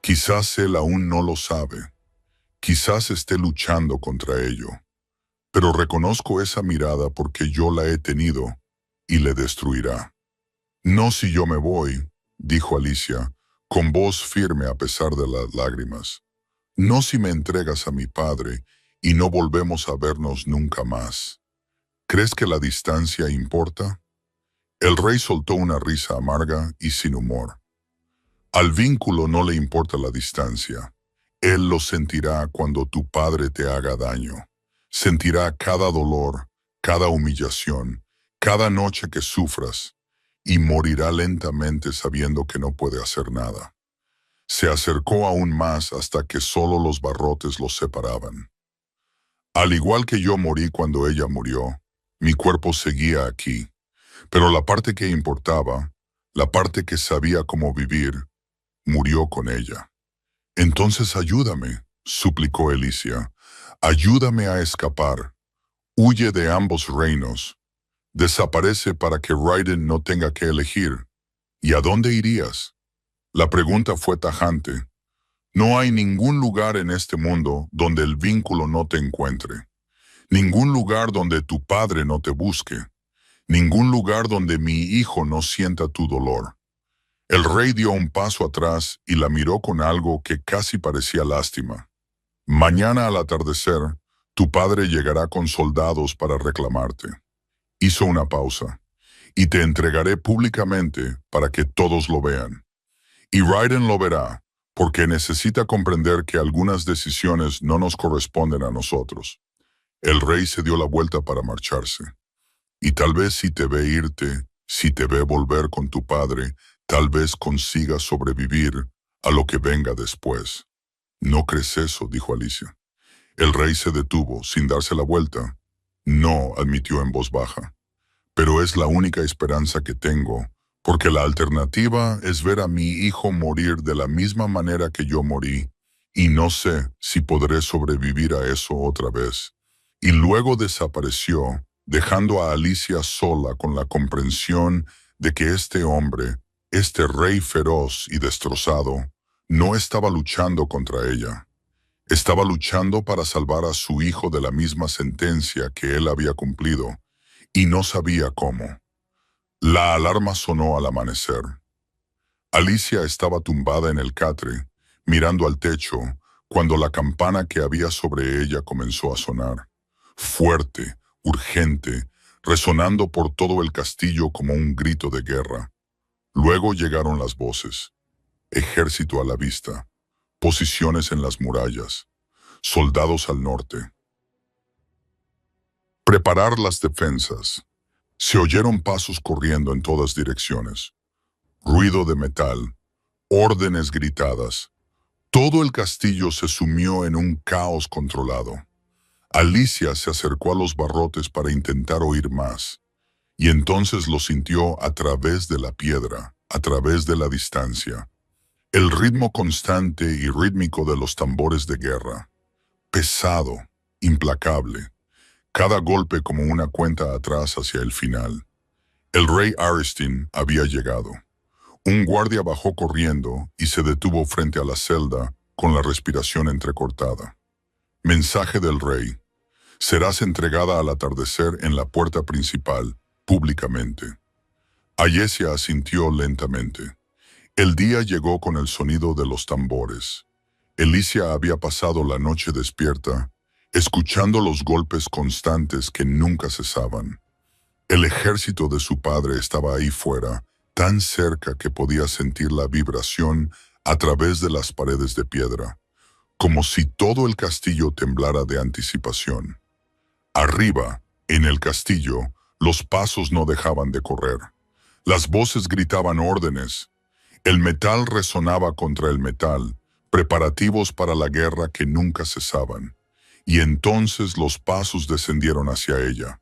Quizás él aún no lo sabe. Quizás esté luchando contra ello. Pero reconozco esa mirada porque yo la he tenido y le destruirá. No si yo me voy, dijo Alicia, con voz firme a pesar de las lágrimas. No si me entregas a mi padre y no volvemos a vernos nunca más. ¿Crees que la distancia importa? El rey soltó una risa amarga y sin humor. Al vínculo no le importa la distancia. Él lo sentirá cuando tu padre te haga daño. Sentirá cada dolor, cada humillación, cada noche que sufras, y morirá lentamente sabiendo que no puede hacer nada. Se acercó aún más hasta que solo los barrotes los separaban. Al igual que yo morí cuando ella murió, mi cuerpo seguía aquí, pero la parte que importaba, la parte que sabía cómo vivir, murió con ella. Entonces ayúdame, suplicó Alicia. Ayúdame a escapar. Huye de ambos reinos. Desaparece para que Raiden no tenga que elegir. ¿Y a dónde irías? La pregunta fue tajante. No hay ningún lugar en este mundo donde el vínculo no te encuentre. Ningún lugar donde tu padre no te busque. Ningún lugar donde mi hijo no sienta tu dolor. El rey dio un paso atrás y la miró con algo que casi parecía lástima. Mañana al atardecer, tu padre llegará con soldados para reclamarte. Hizo una pausa. Y te entregaré públicamente para que todos lo vean. Y Raiden lo verá, porque necesita comprender que algunas decisiones no nos corresponden a nosotros. El rey se dio la vuelta para marcharse. Y tal vez si te ve irte, si te ve volver con tu padre, tal vez consigas sobrevivir a lo que venga después. ¿No crees eso?, dijo Alicia. El rey se detuvo, sin darse la vuelta. No, admitió en voz baja. Pero es la única esperanza que tengo, porque la alternativa es ver a mi hijo morir de la misma manera que yo morí, y no sé si podré sobrevivir a eso otra vez. Y luego desapareció, dejando a Alicia sola con la comprensión de que este hombre, este rey feroz y destrozado, no estaba luchando contra ella. Estaba luchando para salvar a su hijo de la misma sentencia que él había cumplido, y no sabía cómo. La alarma sonó al amanecer. Alicia estaba tumbada en el catre, mirando al techo, cuando la campana que había sobre ella comenzó a sonar. Fuerte, urgente, resonando por todo el castillo como un grito de guerra. Luego llegaron las voces. Ejército a la vista. Posiciones en las murallas. Soldados al norte. Preparar las defensas. Se oyeron pasos corriendo en todas direcciones. Ruido de metal. Órdenes gritadas. Todo el castillo se sumió en un caos controlado. Alicia se acercó a los barrotes para intentar oír más, y entonces lo sintió a través de la piedra, a través de la distancia. El ritmo constante y rítmico de los tambores de guerra. Pesado, implacable. Cada golpe como una cuenta atrás hacia el final. El rey Aristin había llegado. Un guardia bajó corriendo y se detuvo frente a la celda con la respiración entrecortada. Mensaje del rey. Serás entregada al atardecer en la puerta principal, públicamente. Ayesia asintió lentamente. El día llegó con el sonido de los tambores. Alicia había pasado la noche despierta, escuchando los golpes constantes que nunca cesaban. El ejército de su padre estaba ahí fuera, tan cerca que podía sentir la vibración a través de las paredes de piedra, como si todo el castillo temblara de anticipación. Arriba, en el castillo, los pasos no dejaban de correr. Las voces gritaban órdenes. El metal resonaba contra el metal, preparativos para la guerra que nunca cesaban. Y entonces los pasos descendieron hacia ella.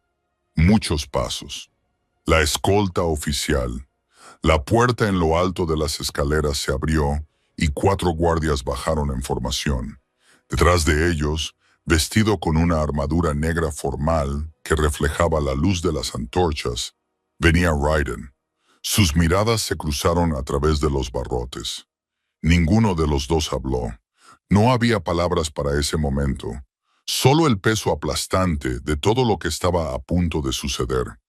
Muchos pasos. La escolta oficial. La puerta en lo alto de las escaleras se abrió y 4 guardias bajaron en formación. Detrás de ellos, vestido con una armadura negra formal que reflejaba la luz de las antorchas, venía Raiden. Sus miradas se cruzaron a través de los barrotes. Ninguno de los dos habló. No había palabras para ese momento. Solo el peso aplastante de todo lo que estaba a punto de suceder.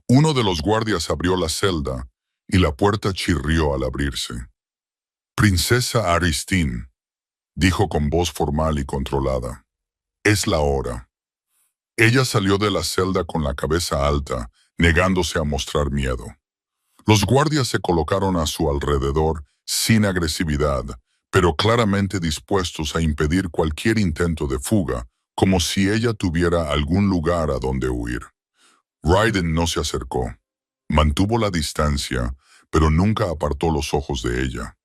Uno de los guardias abrió la celda y la puerta chirrió al abrirse. Princesa Aristin, dijo con voz formal y controlada. Es la hora. Ella salió de la celda con la cabeza alta, negándose a mostrar miedo. Los guardias se colocaron a su alrededor sin agresividad, pero claramente dispuestos a impedir cualquier intento de fuga, como si ella tuviera algún lugar a donde huir. Raiden no se acercó. Mantuvo la distancia, pero nunca apartó los ojos de ella.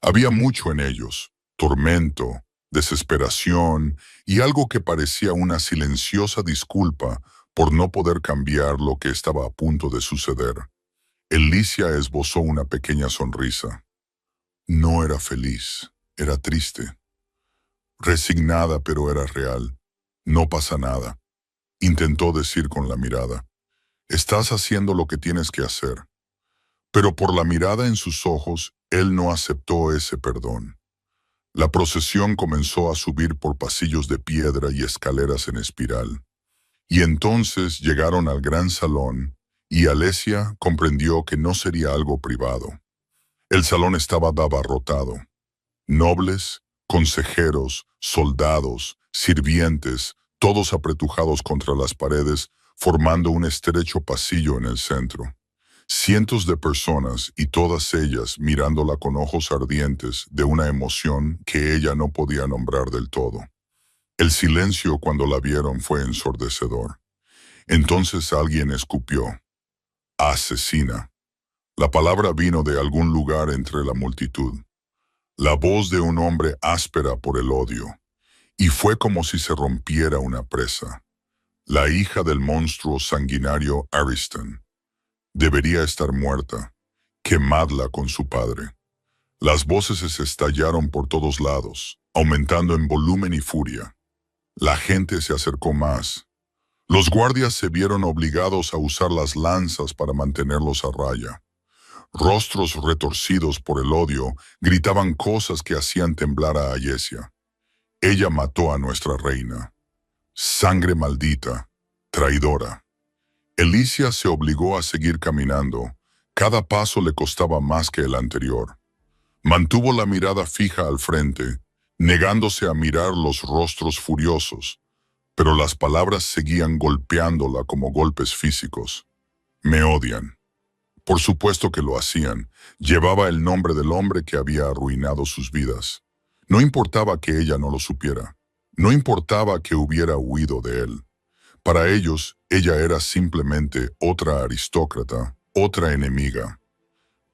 Había mucho en ellos: tormento, desesperación y algo que parecía una silenciosa disculpa por no poder cambiar lo que estaba a punto de suceder. Alicia esbozó una pequeña sonrisa. No era feliz, era triste. Resignada, pero era real. No pasa nada, intentó decir con la mirada. Estás haciendo lo que tienes que hacer. Pero por la mirada en sus ojos, él no aceptó ese perdón. La procesión comenzó a subir por pasillos de piedra y escaleras en espiral. Y entonces llegaron al gran salón, y Alicia comprendió que no sería algo privado. El salón estaba abarrotado. Nobles, consejeros, soldados, sirvientes, todos apretujados contra las paredes, formando un estrecho pasillo en el centro. Cientos de personas y todas ellas mirándola con ojos ardientes de una emoción que ella no podía nombrar del todo. El silencio cuando la vieron fue ensordecedor. Entonces alguien escupió. Asesina. La palabra vino de algún lugar entre la multitud. La voz de un hombre áspera por el odio. Y fue como si se rompiera una presa. La hija del monstruo sanguinario Ariston. Debería estar muerta. Quemadla con su padre. Las voces se estallaron por todos lados, aumentando en volumen y furia. La gente se acercó más. Los guardias se vieron obligados a usar las lanzas para mantenerlos a raya. Rostros retorcidos por el odio gritaban cosas que hacían temblar a Alicia. Ella mató a nuestra reina. Sangre maldita, traidora. Alicia se obligó a seguir caminando. Cada paso le costaba más que el anterior. Mantuvo la mirada fija al frente, negándose a mirar los rostros furiosos, pero las palabras seguían golpeándola como golpes físicos. Me odian. Por supuesto que lo hacían. Llevaba el nombre del hombre que había arruinado sus vidas. No importaba que ella no lo supiera. No importaba que hubiera huido de él. Para ellos, ella era simplemente otra aristócrata, otra enemiga.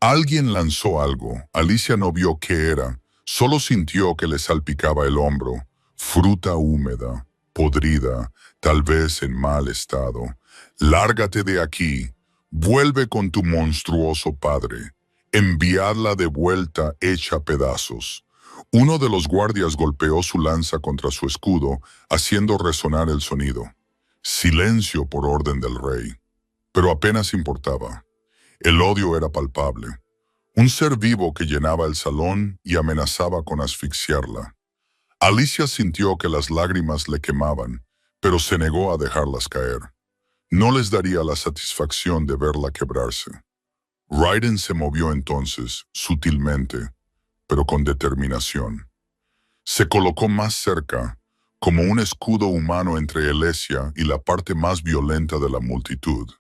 Alguien lanzó algo. Alicia no vio qué era. Solo sintió que le salpicaba el hombro. Fruta húmeda, podrida, tal vez en mal estado. Lárgate de aquí. Vuelve con tu monstruoso padre. Enviadla de vuelta hecha pedazos. Uno de los guardias golpeó su lanza contra su escudo, haciendo resonar el sonido. Silencio por orden del rey. Pero apenas importaba. El odio era palpable. Un ser vivo que llenaba el salón y amenazaba con asfixiarla. Alicia sintió que las lágrimas le quemaban, pero se negó a dejarlas caer. No les daría la satisfacción de verla quebrarse. Raiden se movió entonces, sutilmente, pero con determinación. Se colocó más cerca, como un escudo humano entre Alicia y la parte más violenta de la multitud.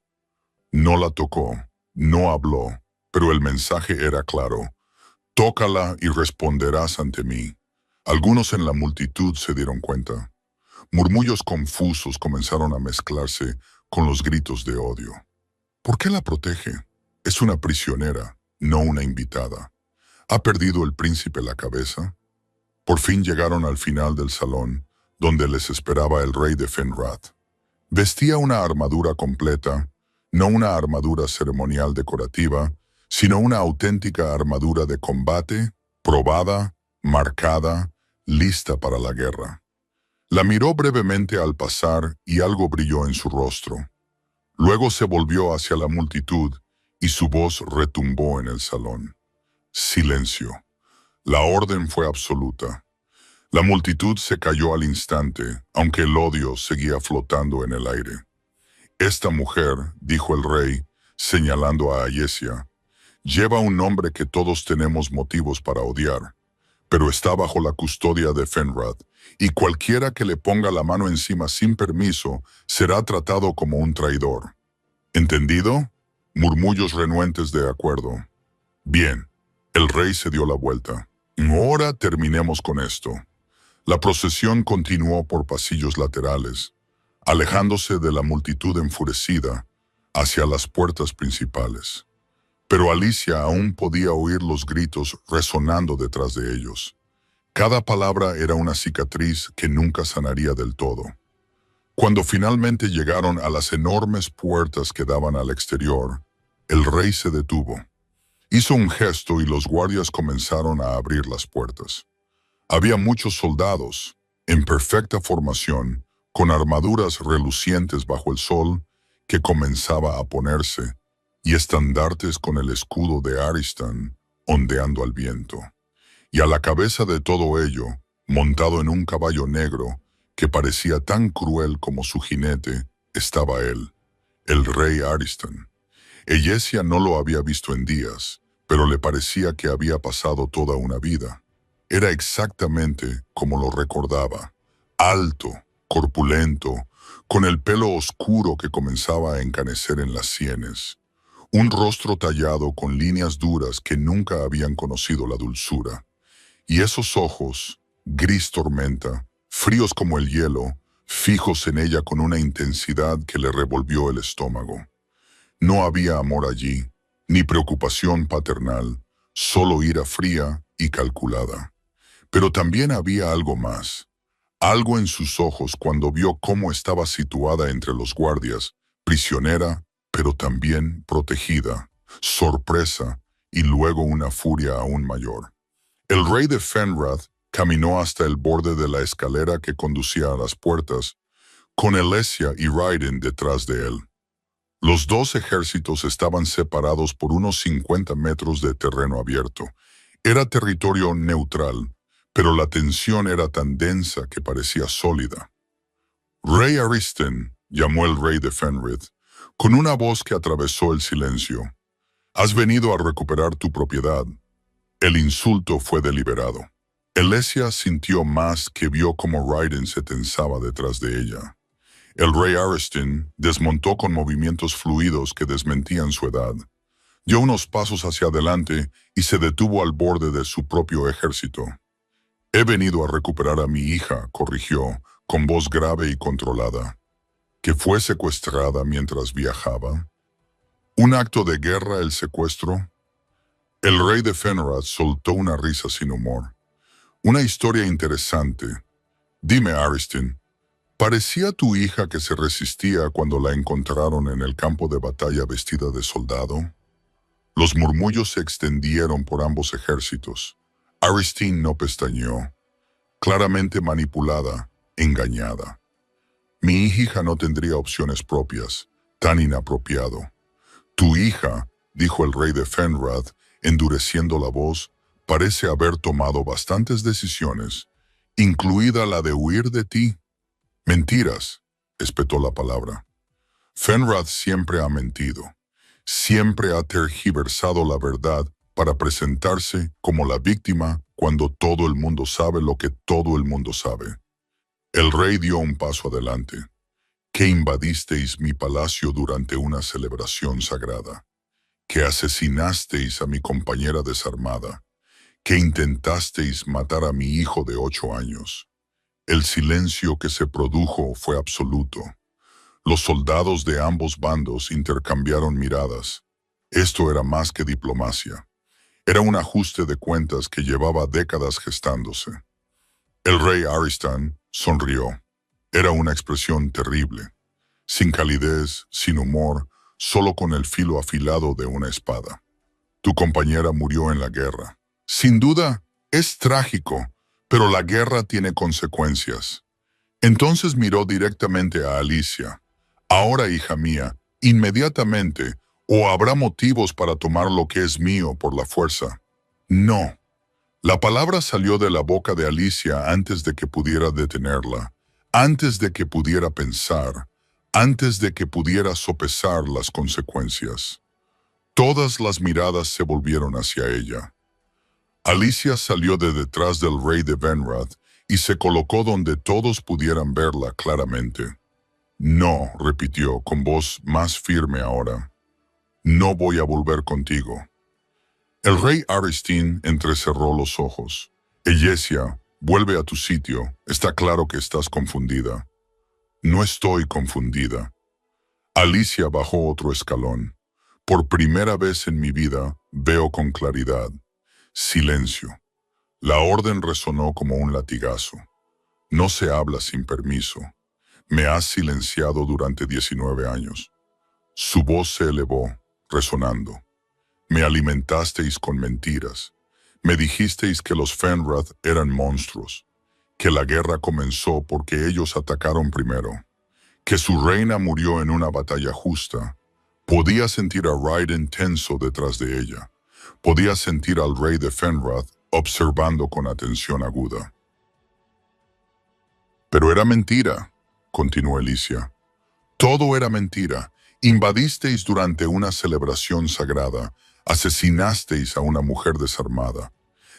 No la tocó, no habló, pero el mensaje era claro. Tócala y responderás ante mí. Algunos en la multitud se dieron cuenta. Murmullos confusos comenzaron a mezclarse con los gritos de odio. ¿Por qué la protege? Es una prisionera, no una invitada. ¿Ha perdido el príncipe la cabeza? Por fin llegaron al final del salón, donde les esperaba el rey de Fenrat. Vestía una armadura completa, no una armadura ceremonial decorativa, sino una auténtica armadura de combate, probada, marcada, lista para la guerra. La miró brevemente al pasar y algo brilló en su rostro. Luego se volvió hacia la multitud y su voz retumbó en el salón. Silencio. La orden fue absoluta. La multitud se cayó al instante, aunque el odio seguía flotando en el aire. Esta mujer, dijo el rey, señalando a Alicia, lleva un nombre que todos tenemos motivos para odiar, pero está bajo la custodia de Fenrad, y cualquiera que le ponga la mano encima sin permiso será tratado como un traidor. ¿Entendido? Murmullos renuentes de acuerdo. Bien, el rey se dio la vuelta. Ahora terminemos con esto. La procesión continuó por pasillos laterales, alejándose de la multitud enfurecida hacia las puertas principales. Pero Alicia aún podía oír los gritos resonando detrás de ellos. Cada palabra era una cicatriz que nunca sanaría del todo. Cuando finalmente llegaron a las enormes puertas que daban al exterior, el rey se detuvo. Hizo un gesto y los guardias comenzaron a abrir las puertas. Había muchos soldados, en perfecta formación, con armaduras relucientes bajo el sol que comenzaba a ponerse, y estandartes con el escudo de Aristan ondeando al viento. Y a la cabeza de todo ello, montado en un caballo negro que parecía tan cruel como su jinete, estaba él, el rey Aristan. Eyesia no lo había visto en días, pero le parecía que había pasado toda una vida. Era exactamente como lo recordaba, alto, corpulento, con el pelo oscuro que comenzaba a encanecer en las sienes, un rostro tallado con líneas duras que nunca habían conocido la dulzura, y esos ojos, gris tormenta, fríos como el hielo, fijos en ella con una intensidad que le revolvió el estómago. No había amor allí, ni preocupación paternal, solo ira fría y calculada. Pero también había algo más, algo en sus ojos cuando vio cómo estaba situada entre los guardias, prisionera, pero también protegida, sorpresa y luego una furia aún mayor. El rey de Fenrad caminó hasta el borde de la escalera que conducía a las puertas, con Elesia y Raiden detrás de él. Los dos ejércitos estaban separados por unos 50 metros de terreno abierto. Era territorio neutral, pero la tensión era tan densa que parecía sólida. «Rey Aristan», llamó el rey de Fenrith, con una voz que atravesó el silencio. «Has venido a recuperar tu propiedad». El insulto fue deliberado. Elesia sintió más que vio cómo Raiden se tensaba detrás de ella. El rey Aristan desmontó con movimientos fluidos que desmentían su edad. Dio unos pasos hacia adelante y se detuvo al borde de su propio ejército. «He venido a recuperar a mi hija», corrigió, con voz grave y controlada. «¿Que fue secuestrada mientras viajaba? ¿Un acto de guerra el secuestro?» El rey de Fenrad soltó una risa sin humor. «Una historia interesante. Dime, Aristan, ¿parecía tu hija que se resistía cuando la encontraron en el campo de batalla vestida de soldado?» Los murmullos se extendieron por ambos ejércitos. Aristan no pestañeó. Claramente manipulada, engañada. «Mi hija no tendría opciones propias, tan inapropiado». «Tu hija», dijo el rey de Fenrad, endureciendo la voz, «parece haber tomado bastantes decisiones, incluida la de huir de ti». «Mentiras», espetó la palabra. «Fenrad siempre ha mentido. Siempre ha tergiversado la verdad para presentarse como la víctima cuando todo el mundo sabe lo que todo el mundo sabe». El rey dio un paso adelante. «Que invadisteis mi palacio durante una celebración sagrada. Que asesinasteis a mi compañera desarmada. Que intentasteis matar a mi hijo de 8 años. El silencio que se produjo fue absoluto. Los soldados de ambos bandos intercambiaron miradas. Esto era más que diplomacia. Era un ajuste de cuentas que llevaba décadas gestándose. El rey Aristan sonrió. Era una expresión terrible. Sin calidez, sin humor, solo con el filo afilado de una espada. «Tu compañera murió en la guerra. Sin duda, es trágico, pero la guerra tiene consecuencias». Entonces miró directamente a Alicia. «Ahora, hija mía, inmediatamente, o habrá motivos para tomar lo que es mío por la fuerza». «No». La palabra salió de la boca de Alicia antes de que pudiera detenerla, antes de que pudiera pensar, antes de que pudiera sopesar las consecuencias. Todas las miradas se volvieron hacia ella. Alicia salió de detrás del rey de Venrath y se colocó donde todos pudieran verla claramente. No, repitió con voz más firme ahora. No voy a volver contigo. El rey Aristín entrecerró los ojos. Eyesia, vuelve a tu sitio. Está claro que estás confundida. No estoy confundida. Alicia bajó otro escalón. Por primera vez en mi vida veo con claridad. Silencio. La orden resonó como un latigazo. No se habla sin permiso. Me has silenciado durante 19 años. Su voz se elevó, resonando. Me alimentasteis con mentiras. Me dijisteis que los Fenrath eran monstruos, que la guerra comenzó porque ellos atacaron primero, que su reina murió en una batalla justa. Podía sentir a Raiden tenso detrás de ella. Podía sentir al rey de Fenrath observando con atención aguda. Pero era mentira, continuó Alicia. Todo era mentira. Invadisteis durante una celebración sagrada. Asesinasteis a una mujer desarmada.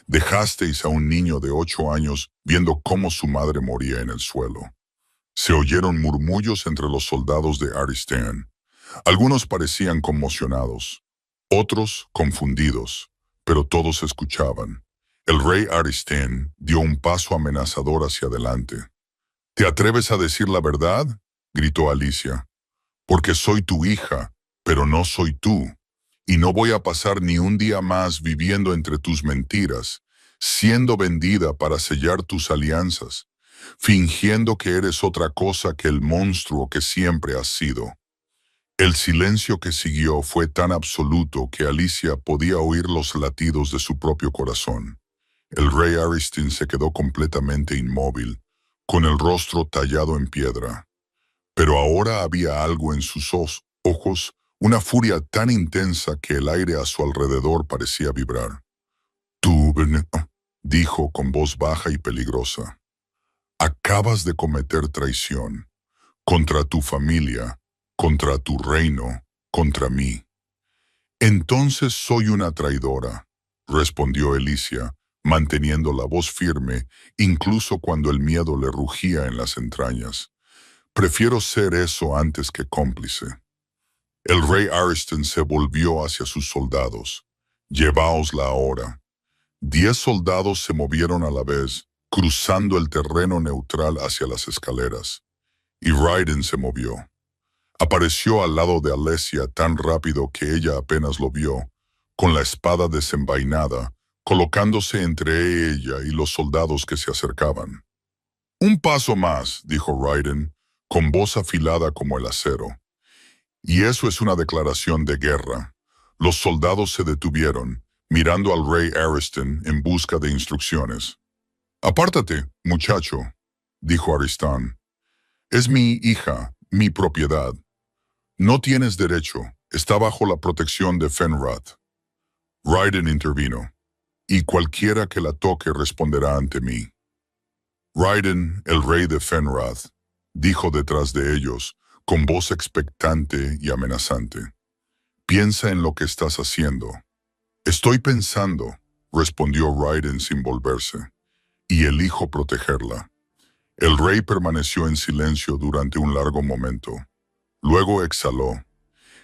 Dejasteis a un niño de 8 años viendo cómo su madre moría en el suelo. Se oyeron murmullos entre los soldados de Aristan. Algunos parecían conmocionados, otros confundidos, pero todos escuchaban. El rey Aristan dio un paso amenazador hacia adelante. ¿Te atreves a decir la verdad?, gritó Alicia. Porque soy tu hija, pero no soy tú. Y no voy a pasar ni un día más viviendo entre tus mentiras, siendo vendida para sellar tus alianzas, fingiendo que eres otra cosa que el monstruo que siempre has sido. El silencio que siguió fue tan absoluto que Alicia podía oír los latidos de su propio corazón. El rey Aristín se quedó completamente inmóvil, con el rostro tallado en piedra. Pero ahora había algo en sus ojos, una furia tan intensa que el aire a su alrededor parecía vibrar. Tú, dijo con voz baja y peligrosa, acabas de cometer traición contra tu familia, contra tu reino, contra mí. Entonces soy una traidora, respondió Alicia, manteniendo la voz firme, incluso cuando el miedo le rugía en las entrañas. Prefiero ser eso antes que cómplice. El rey Aristan se volvió hacia sus soldados. Llevaosla ahora. 10 soldados se movieron a la vez, cruzando el terreno neutral hacia las escaleras. Y Raiden se movió. Apareció al lado de Alicia tan rápido que ella apenas lo vio, con la espada desenvainada, colocándose entre ella y los soldados que se acercaban. Un paso más, dijo Raiden, con voz afilada como el acero. Y eso es una declaración de guerra. Los soldados se detuvieron, mirando al rey Aristan en busca de instrucciones. Apártate, muchacho, dijo Aristan. Es mi hija, mi propiedad. No tienes derecho, está bajo la protección de Fenrath. Raiden intervino. Y cualquiera que la toque responderá ante mí. Raiden, el rey de Fenrath, dijo detrás de ellos, con voz expectante y amenazante. Piensa en lo que estás haciendo. Estoy pensando, respondió Raiden sin volverse, y elijo protegerla. El rey permaneció en silencio durante un largo momento. Luego exhaló,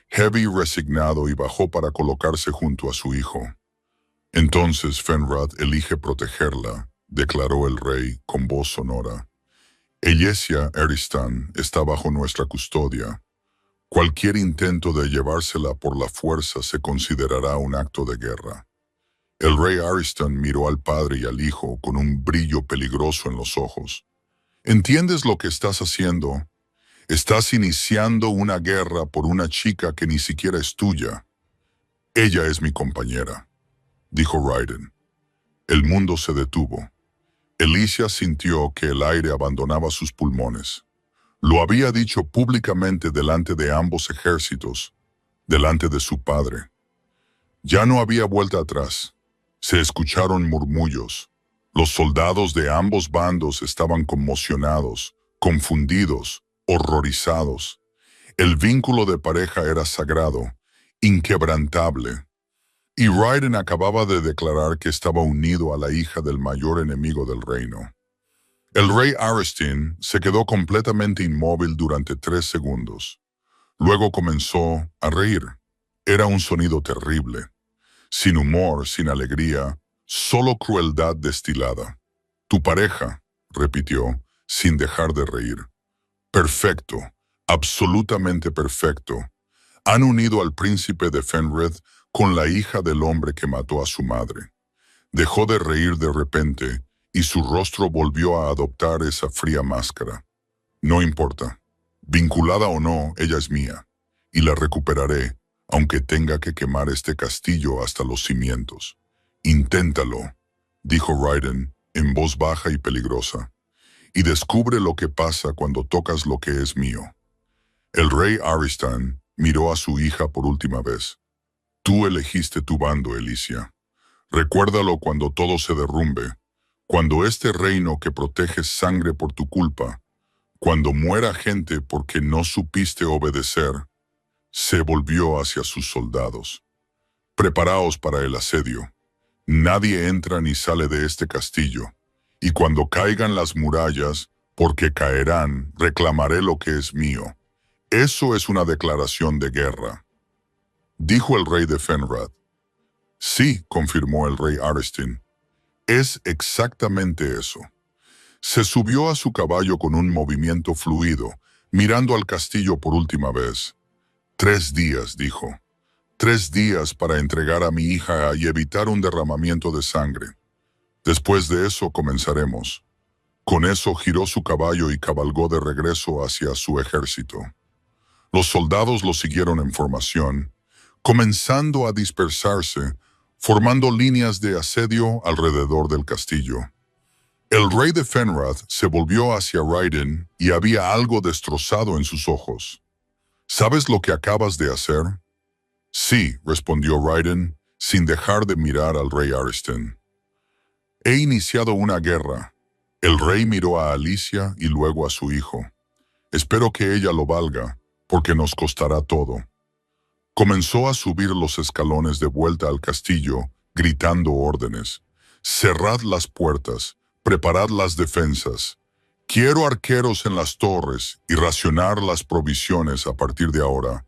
heavy resignado, y bajó para colocarse junto a su hijo. Entonces Fenrath elige protegerla, declaró el rey con voz sonora. Eyesia Aristan está bajo nuestra custodia. Cualquier intento de llevársela por la fuerza se considerará un acto de guerra. El rey Aristan miró al padre y al hijo con un brillo peligroso en los ojos. ¿Entiendes lo que estás haciendo? Estás iniciando una guerra por una chica que ni siquiera es tuya. Ella es mi compañera, dijo Raiden. El mundo se detuvo. Alicia sintió que el aire abandonaba sus pulmones. Lo había dicho públicamente delante de ambos ejércitos, delante de su padre. Ya no había vuelta atrás. Se escucharon murmullos. Los soldados de ambos bandos estaban conmocionados, confundidos, horrorizados. El vínculo de pareja era sagrado, inquebrantable. Y Raiden acababa de declarar que estaba unido a la hija del mayor enemigo del reino. El rey Aristin se quedó completamente inmóvil durante 3 segundos. Luego comenzó a reír. Era un sonido terrible, sin humor, sin alegría, solo crueldad destilada. Tu pareja, repitió, sin dejar de reír. Perfecto, absolutamente perfecto. Han unido al príncipe de Fenred con la hija del hombre que mató a su madre. Dejó de reír de repente y su rostro volvió a adoptar esa fría máscara. No importa. Vinculada o no, ella es mía, y la recuperaré, aunque tenga que quemar este castillo hasta los cimientos. Inténtalo, dijo Raiden en voz baja y peligrosa, y descubre lo que pasa cuando tocas lo que es mío. El rey Aristan miró a su hija por última vez. Tú elegiste tu bando, Alicia. Recuérdalo cuando todo se derrumbe, cuando este reino que proteges sangre por tu culpa, cuando muera gente porque no supiste obedecer. Se volvió hacia sus soldados. Preparaos para el asedio. Nadie entra ni sale de este castillo, y cuando caigan las murallas, porque caerán, reclamaré lo que es mío. Eso es una declaración de guerra. Dijo el rey de Fenrad. Sí, confirmó el rey Aristin. Es exactamente eso. Se subió a su caballo con un movimiento fluido, mirando al castillo por última vez. 3 días, dijo. 3 días para entregar a mi hija y evitar un derramamiento de sangre. Después de eso comenzaremos. Con eso giró su caballo y cabalgó de regreso hacia su ejército. Los soldados lo siguieron en formación, comenzando a dispersarse, formando líneas de asedio alrededor del castillo. El rey de Fenrad se volvió hacia Raiden y había algo destrozado en sus ojos. ¿Sabes lo que acabas de hacer? Sí, respondió Raiden, sin dejar de mirar al rey Aristin. He iniciado una guerra. El rey miró a Alicia y luego a su hijo. Espero que ella lo valga, porque nos costará todo. Comenzó a subir los escalones de vuelta al castillo, gritando órdenes. Cerrad las puertas, preparad las defensas. Quiero arqueros en las torres y racionar las provisiones a partir de ahora.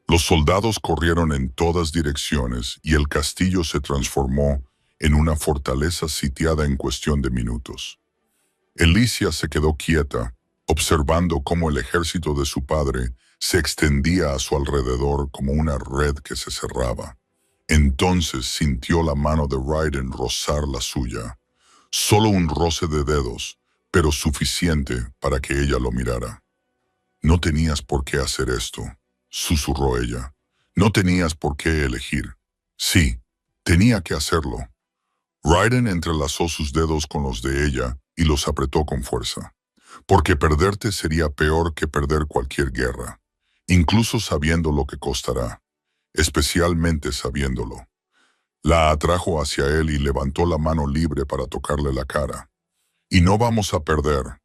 Los soldados corrieron en todas direcciones y el castillo se transformó en una fortaleza sitiada en cuestión de minutos. Alicia se quedó quieta, observando cómo el ejército de su padre se extendía a su alrededor como una red que se cerraba. Entonces sintió la mano de Raiden rozar la suya. Solo un roce de dedos, pero suficiente para que ella lo mirara. No tenías por qué hacer esto, susurró ella. No tenías por qué elegir. Sí, tenía que hacerlo. Raiden entrelazó sus dedos con los de ella y los apretó con fuerza. Porque perderte sería peor que perder cualquier guerra, incluso sabiendo lo que costará, especialmente sabiéndolo. La atrajo hacia él y levantó la mano libre para tocarle la cara. Y no vamos a perder.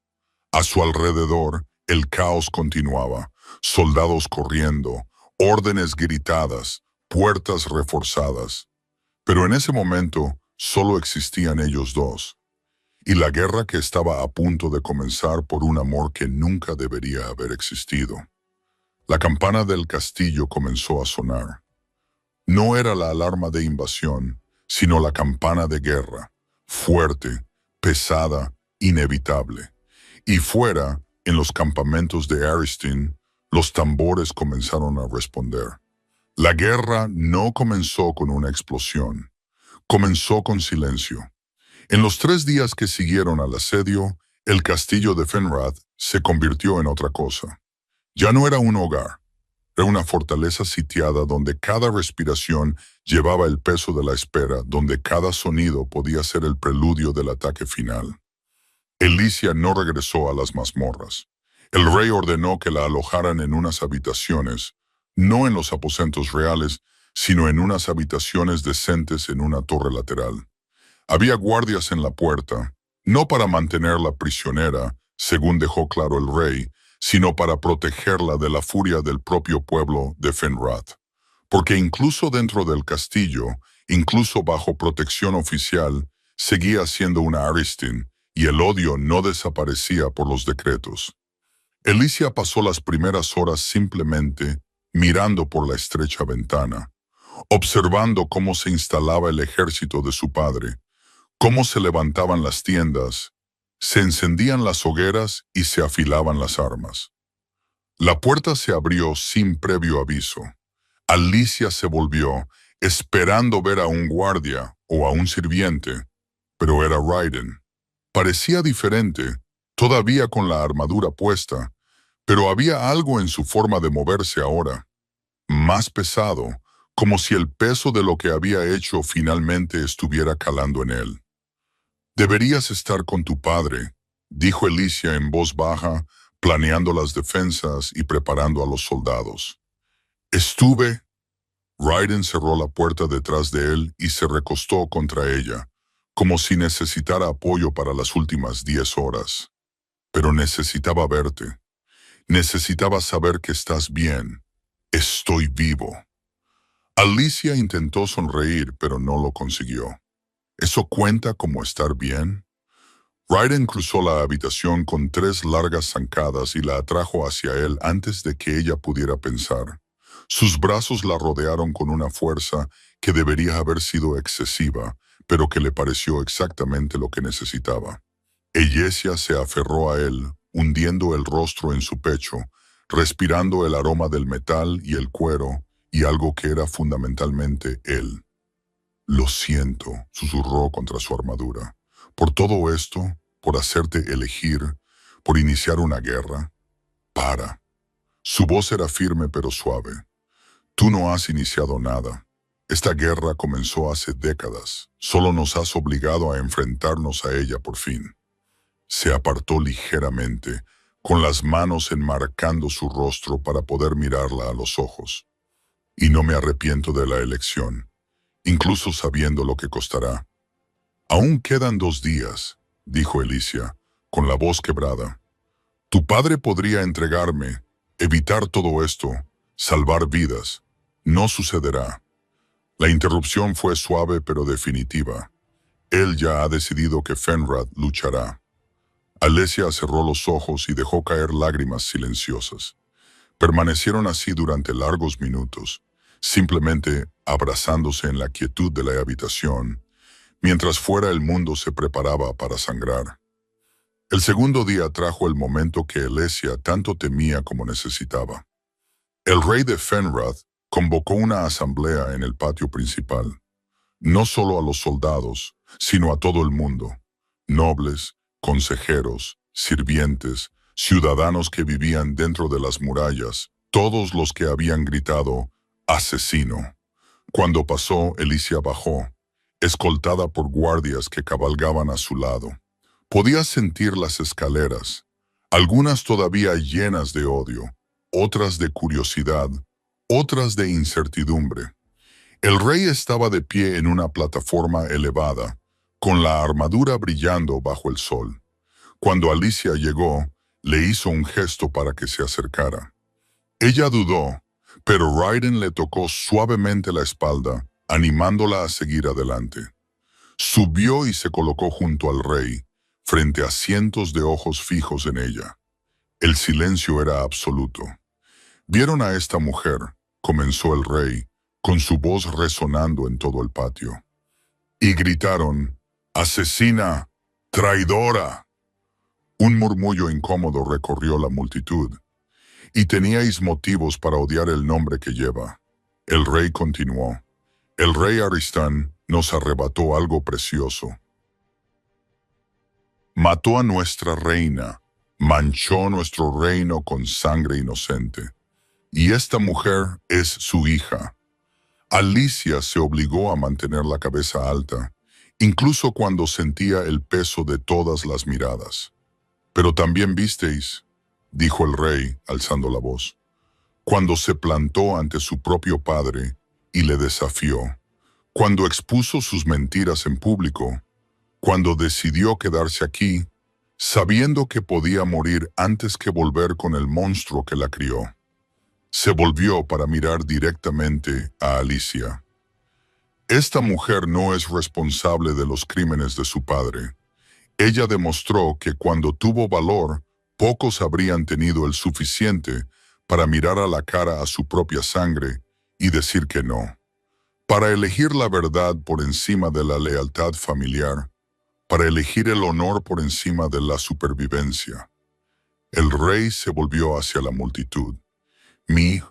A su alrededor, el caos continuaba, soldados corriendo, órdenes gritadas, puertas reforzadas. Pero en ese momento, solo existían ellos dos. Y la guerra que estaba a punto de comenzar por un amor que nunca debería haber existido. La campana del castillo comenzó a sonar. No era la alarma de invasión, sino la campana de guerra, fuerte, pesada, inevitable. Y fuera, en los campamentos de Aristin, los tambores comenzaron a responder. La guerra no comenzó con una explosión, comenzó con silencio. En los 3 días que siguieron al asedio, el castillo de Fenrad se convirtió en otra cosa. Ya no era un hogar, era una fortaleza sitiada donde cada respiración llevaba el peso de la espera, donde cada sonido podía ser el preludio del ataque final. Alicia no regresó a las mazmorras. El rey ordenó que la alojaran en unas habitaciones, no en los aposentos reales, sino en unas habitaciones decentes en una torre lateral. Había guardias en la puerta, no para mantenerla prisionera, según dejó claro el rey, sino para protegerla de la furia del propio pueblo de Fenrad. Porque incluso dentro del castillo, Incluso bajo protección oficial, seguía siendo una Aristin, y el odio no desaparecía por los decretos. Alicia pasó las primeras horas simplemente mirando por la estrecha ventana, observando cómo se instalaba el ejército de su padre, cómo se levantaban las tiendas, se encendían las hogueras y se afilaban las armas. La puerta se abrió sin previo aviso. Alicia se volvió, esperando ver a un guardia o a un sirviente, pero era Raiden. Parecía diferente, todavía con la armadura puesta, pero había algo en su forma de moverse ahora, más pesado, como si el peso de lo que había hecho finalmente estuviera calando en él. «Deberías estar con tu padre», dijo Alicia en voz baja, planeando las defensas y preparando a los soldados. «Estuve». Raiden cerró la puerta detrás de él y se recostó contra ella, como si necesitara apoyo para las últimas 10 horas. «Pero necesitaba verte. Necesitaba saber que estás bien. Estoy vivo». Alicia intentó sonreír, pero no lo consiguió. ¿Eso cuenta como estar bien? Raiden cruzó la habitación con 3 largas zancadas y la atrajo hacia él antes de que ella pudiera pensar. Sus brazos la rodearon con una fuerza que debería haber sido excesiva, pero que le pareció exactamente lo que necesitaba. Ella se aferró a él, hundiendo el rostro en su pecho, respirando el aroma del metal y el cuero, y algo que era fundamentalmente él. «Lo siento», susurró contra su armadura. «Por todo esto, por hacerte elegir, por iniciar una guerra. Para». Su voz era firme pero suave. «Tú no has iniciado nada. Esta guerra comenzó hace décadas. Solo nos has obligado a enfrentarnos a ella por fin». Se apartó ligeramente, con las manos enmarcando su rostro para poder mirarla a los ojos. «Y no me arrepiento de la elección, incluso sabiendo lo que costará». «Aún quedan 2 días», dijo Alicia, con la voz quebrada. «Tu padre podría entregarme, evitar todo esto, salvar vidas. No sucederá». La interrupción fue suave pero definitiva. Él ya ha decidido que Fenrad luchará. Alicia cerró los ojos y dejó caer lágrimas silenciosas. Permanecieron así durante largos minutos, simplemente abrazándose en la quietud de la habitación, mientras fuera el mundo se preparaba para sangrar. El segundo día trajo el momento que Alicia tanto temía como necesitaba. El rey de Fenrad convocó una asamblea en el patio principal, no solo a los soldados, sino a todo el mundo, nobles, consejeros, sirvientes, ciudadanos que vivían dentro de las murallas, todos los que habían gritado «asesino». Cuando pasó, Alicia bajó, escoltada por guardias que cabalgaban a su lado. Podía sentir las escaleras, algunas todavía llenas de odio, otras de curiosidad, otras de incertidumbre. El rey estaba de pie en una plataforma elevada, con la armadura brillando bajo el sol. Cuando Alicia llegó, le hizo un gesto para que se acercara. Ella dudó, pero Raiden le tocó suavemente la espalda, animándola a seguir adelante. Subió y se colocó junto al rey, frente a cientos de ojos fijos en ella. El silencio era absoluto. «¿Vieron a esta mujer?», comenzó el rey, con su voz resonando en todo el patio. Y gritaron «¡Asesina! ¡Traidora!». Un murmullo incómodo recorrió la multitud. «Y teníais motivos para odiar el nombre que lleva». El rey continuó. «El rey Aristan nos arrebató algo precioso. Mató a nuestra reina, manchó nuestro reino con sangre inocente. Y esta mujer es su hija». Alicia se obligó a mantener la cabeza alta, incluso cuando sentía el peso de todas las miradas. «Pero también visteis», dijo el rey, alzando la voz, «cuando se plantó ante su propio padre y le desafió, cuando expuso sus mentiras en público, cuando decidió quedarse aquí, sabiendo que podía morir antes que volver con el monstruo que la crió». Se volvió para mirar directamente a Alicia. Esta mujer no es responsable de los crímenes de su padre. Ella demostró que cuando tuvo valor, pocos habrían tenido el suficiente para mirar a la cara a su propia sangre y decir que no. Para elegir la verdad por encima de la lealtad familiar, para elegir el honor por encima de la supervivencia. El rey se volvió hacia la multitud. Mi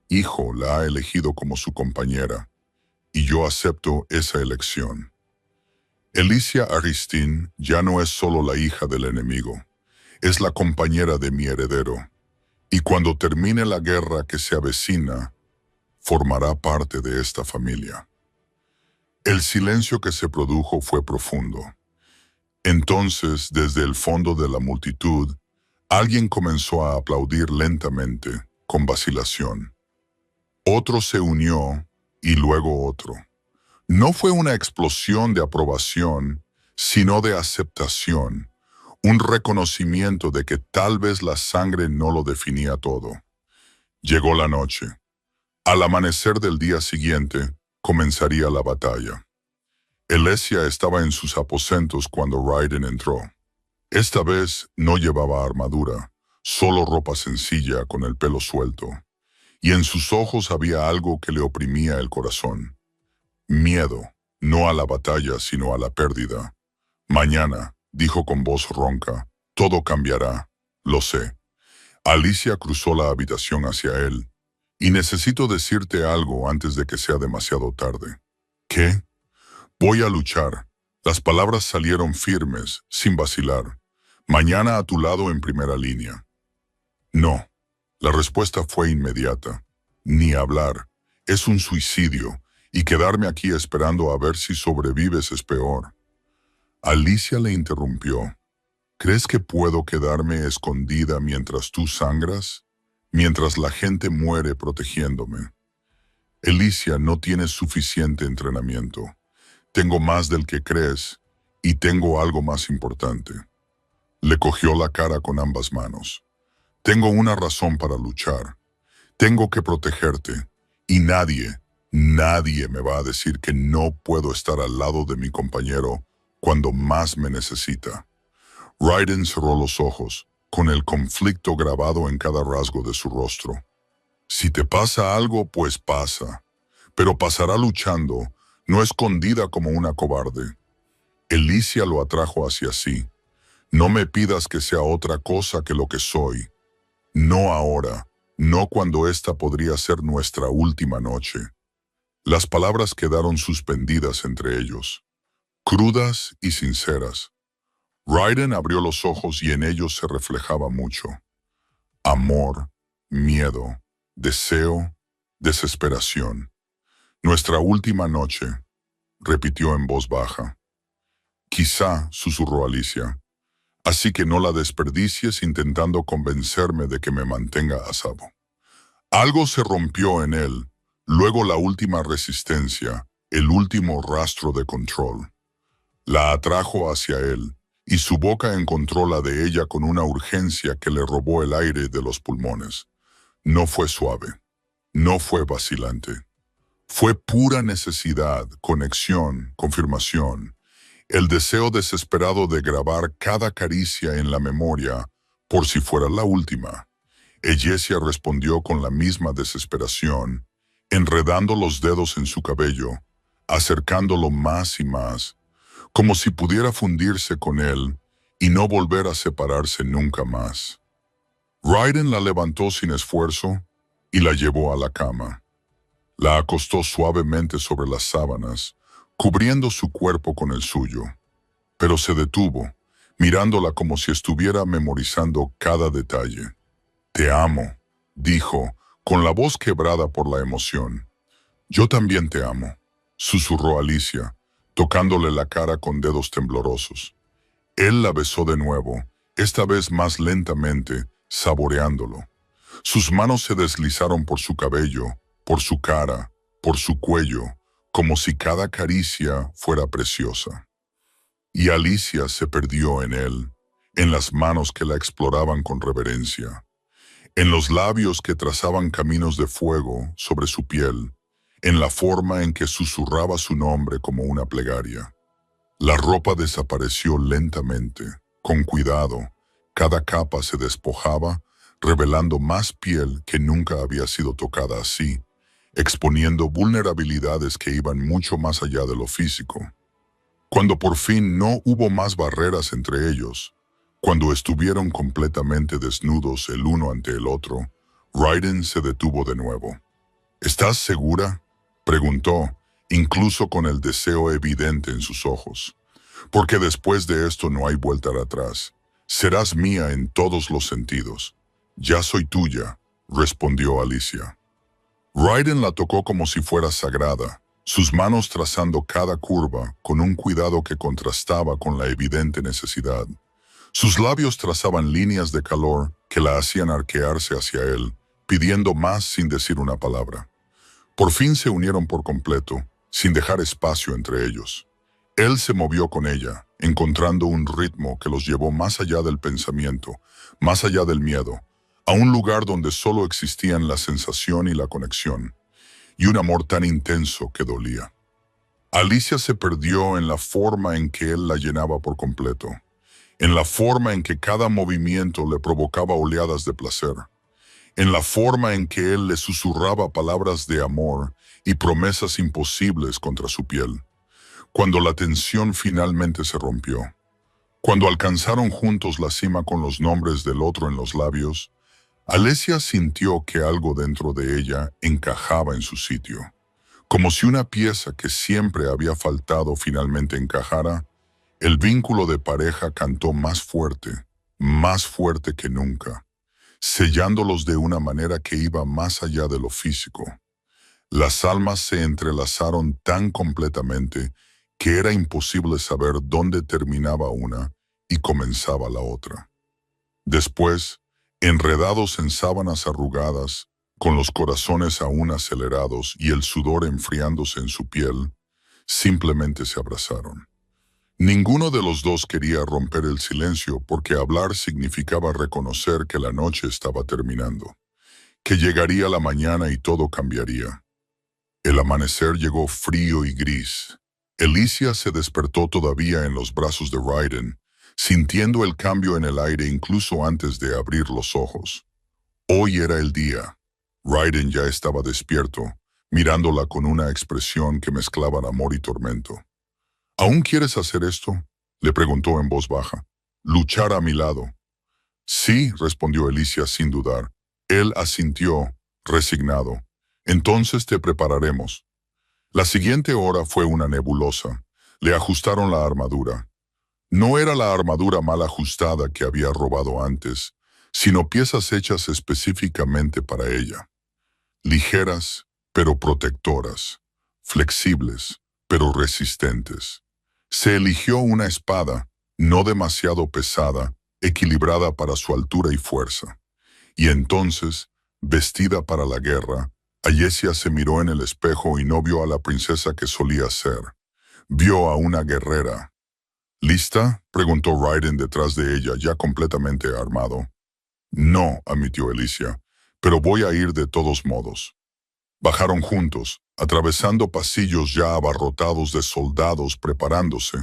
hijo la ha elegido como su compañera, y yo acepto esa elección. Alicia Aristin ya no es solo la hija del enemigo, es la compañera de mi heredero, y cuando termine la guerra que se avecina, formará parte de esta familia. El silencio que se produjo fue profundo. Entonces, desde el fondo de la multitud, alguien comenzó a aplaudir lentamente, con vacilación. Otro se unió, y luego otro. No fue una explosión de aprobación, sino de aceptación, un reconocimiento de que tal vez la sangre no lo definía todo. Llegó la noche. Al amanecer del día siguiente, comenzaría la batalla. Alicia estaba en sus aposentos cuando Raiden entró. Esta vez no llevaba armadura, solo ropa sencilla con el pelo suelto, y en sus ojos había algo que le oprimía el corazón. Miedo, no a la batalla, sino a la pérdida. Mañana, dijo con voz ronca, todo cambiará, lo sé. Alicia cruzó la habitación hacia él. Y necesito decirte algo antes de que sea demasiado tarde. ¿Qué? Voy a luchar. Las palabras salieron firmes, sin vacilar. Mañana a tu lado en primera línea. No. La respuesta fue inmediata. Ni hablar. Es un suicidio. Y quedarme aquí esperando a ver si sobrevives es peor. Alicia le interrumpió. ¿Crees que puedo quedarme escondida mientras tú sangras? Mientras la gente muere protegiéndome. Alicia no tiene suficiente entrenamiento. Tengo más del que crees, y tengo algo más importante. Le cogió la cara con ambas manos. Tengo una razón para luchar. Tengo que protegerte, y nadie me va a decir que no puedo estar al lado de mi compañero cuando más me necesita. Raiden cerró los ojos, con el conflicto grabado en cada rasgo de su rostro. Si te pasa algo, pues pasa. Pero pasará luchando, no escondida como una cobarde. Alicia lo atrajo hacia sí. No me pidas que sea otra cosa que lo que soy. No ahora, no cuando esta podría ser nuestra última noche. Las palabras quedaron suspendidas entre ellos, crudas y sinceras. Raiden abrió los ojos y en ellos se reflejaba mucho. Amor, miedo, deseo, desesperación. Nuestra última noche, repitió en voz baja. Quizá, susurró Alicia. Así que no la desperdicies intentando convencerme de que me mantenga a salvo. Algo se rompió en él, luego la última resistencia, el último rastro de control. La atrajo hacia él, y su boca encontró la de ella con una urgencia que le robó el aire de los pulmones. No fue suave, no fue vacilante. Fue pura necesidad, conexión, confirmación, el deseo desesperado de grabar cada caricia en la memoria por si fuera la última. Alicia respondió con la misma desesperación, enredando los dedos en su cabello, acercándolo más y más, como si pudiera fundirse con él y no volver a separarse nunca más. Raiden la levantó sin esfuerzo y la llevó a la cama. La acostó suavemente sobre las sábanas, cubriendo su cuerpo con el suyo, pero se detuvo, mirándola como si estuviera memorizando cada detalle. «Te amo», dijo, con la voz quebrada por la emoción. «Yo también te amo», susurró Alicia, tocándole la cara con dedos temblorosos. Él la besó de nuevo, esta vez más lentamente, saboreándolo. Sus manos se deslizaron por su cabello, por su cara, por su cuello, como si cada caricia fuera preciosa. Y Alicia se perdió en él, en las manos que la exploraban con reverencia, en los labios que trazaban caminos de fuego sobre su piel, en la forma en que susurraba su nombre como una plegaria. La ropa desapareció lentamente, con cuidado. Cada capa se despojaba, revelando más piel que nunca había sido tocada así, exponiendo vulnerabilidades que iban mucho más allá de lo físico. Cuando por fin no hubo más barreras entre ellos, cuando estuvieron completamente desnudos el uno ante el otro, Raiden se detuvo de nuevo. ¿Estás segura?, preguntó, incluso con el deseo evidente en sus ojos. Porque después de esto no hay vuelta atrás. Serás mía en todos los sentidos. Ya soy tuya, respondió Alicia. Raiden la tocó como si fuera sagrada, sus manos trazando cada curva con un cuidado que contrastaba con la evidente necesidad. Sus labios trazaban líneas de calor que la hacían arquearse hacia él, pidiendo más sin decir una palabra. Por fin se unieron por completo, sin dejar espacio entre ellos. Él se movió con ella, encontrando un ritmo que los llevó más allá del pensamiento, más allá del miedo, a un lugar donde solo existían la sensación y la conexión, y un amor tan intenso que dolía. Alicia se perdió en la forma en que él la llenaba por completo, en la forma en que cada movimiento le provocaba oleadas de placer, en la forma en que él le susurraba palabras de amor y promesas imposibles contra su piel. Cuando la tensión finalmente se rompió, cuando alcanzaron juntos la cima con los nombres del otro en los labios, Alicia sintió que algo dentro de ella encajaba en su sitio, como si una pieza que siempre había faltado finalmente encajara. El vínculo de pareja cantó más fuerte que nunca, sellándolos de una manera que iba más allá de lo físico. Las almas se entrelazaron tan completamente que era imposible saber dónde terminaba una y comenzaba la otra. Después, enredados en sábanas arrugadas, con los corazones aún acelerados y el sudor enfriándose en su piel, simplemente se abrazaron. Ninguno de los dos quería romper el silencio porque hablar significaba reconocer que la noche estaba terminando, que llegaría la mañana y todo cambiaría. El amanecer llegó frío y gris. Alicia se despertó todavía en los brazos de Raiden, sintiendo el cambio en el aire incluso antes de abrir los ojos. Hoy era el día. Raiden ya estaba despierto, mirándola con una expresión que mezclaba amor y tormento. ¿Aún quieres hacer esto?, le preguntó en voz baja. ¿Luchar a mi lado? Sí, respondió Alicia sin dudar. Él asintió, resignado. Entonces te prepararemos. La siguiente hora fue una nebulosa. Le ajustaron la armadura. No era la armadura mal ajustada que había robado antes, sino piezas hechas específicamente para ella. Ligeras, pero protectoras. Flexibles, pero resistentes. Se eligió una espada, no demasiado pesada, equilibrada para su altura y fuerza. Y entonces, vestida para la guerra, Alicia se miró en el espejo y no vio a la princesa que solía ser. Vio a una guerrera. ¿Lista?, preguntó Raiden detrás de ella, ya completamente armado. No, admitió Alicia, pero voy a ir de todos modos. Bajaron juntos, atravesando pasillos ya abarrotados de soldados preparándose,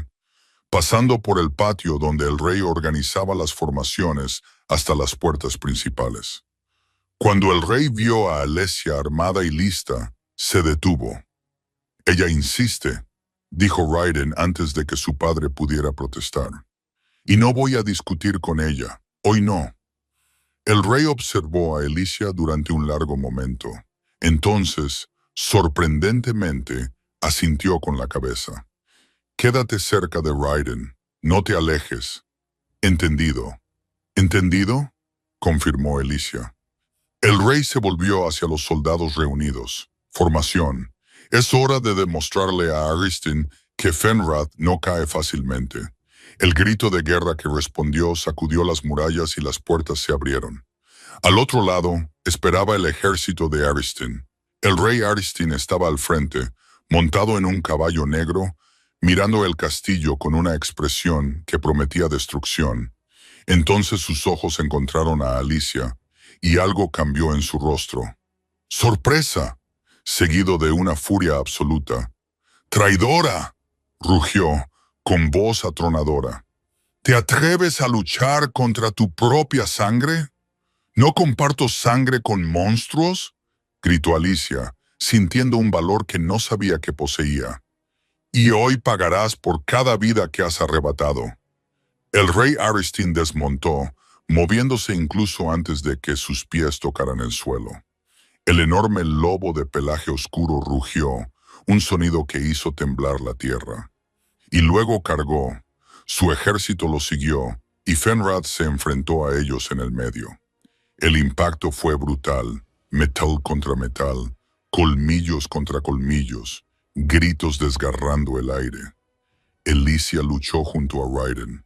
pasando por el patio donde el rey organizaba las formaciones hasta las puertas principales. Cuando el rey vio a Alicia armada y lista, se detuvo. Ella insiste, dijo Raiden antes de que su padre pudiera protestar. Y no voy a discutir con ella, hoy no. El rey observó a Alicia durante un largo momento. Entonces, sorprendentemente, asintió con la cabeza. Quédate cerca de Raiden, no te alejes. ¿Entendido? ¿Entendido?, confirmó Alicia. El rey se volvió hacia los soldados reunidos. Formación. Es hora de demostrarle a Aristin que Fenrad no cae fácilmente. El grito de guerra que respondió sacudió las murallas y las puertas se abrieron. Al otro lado, esperaba el ejército de Aristin. El rey Aristin estaba al frente, montado en un caballo negro, mirando el castillo con una expresión que prometía destrucción. Entonces sus ojos encontraron a Alicia, y algo cambió en su rostro. ¡Sorpresa! seguido de una furia absoluta. ¡Traidora!, rugió, con voz atronadora. ¿Te atreves a luchar contra tu propia sangre? ¿No comparto sangre con monstruos?, gritó Alicia, sintiendo un valor que no sabía que poseía. Y hoy pagarás por cada vida que has arrebatado. El rey Aristín desmontó, moviéndose incluso antes de que sus pies tocaran el suelo. El enorme lobo de pelaje oscuro rugió, un sonido que hizo temblar la tierra. Y luego cargó. Su ejército lo siguió, y Fenrad se enfrentó a ellos en el medio. El impacto fue brutal, metal contra metal, colmillos contra colmillos, gritos desgarrando el aire. Alicia luchó junto a Raiden.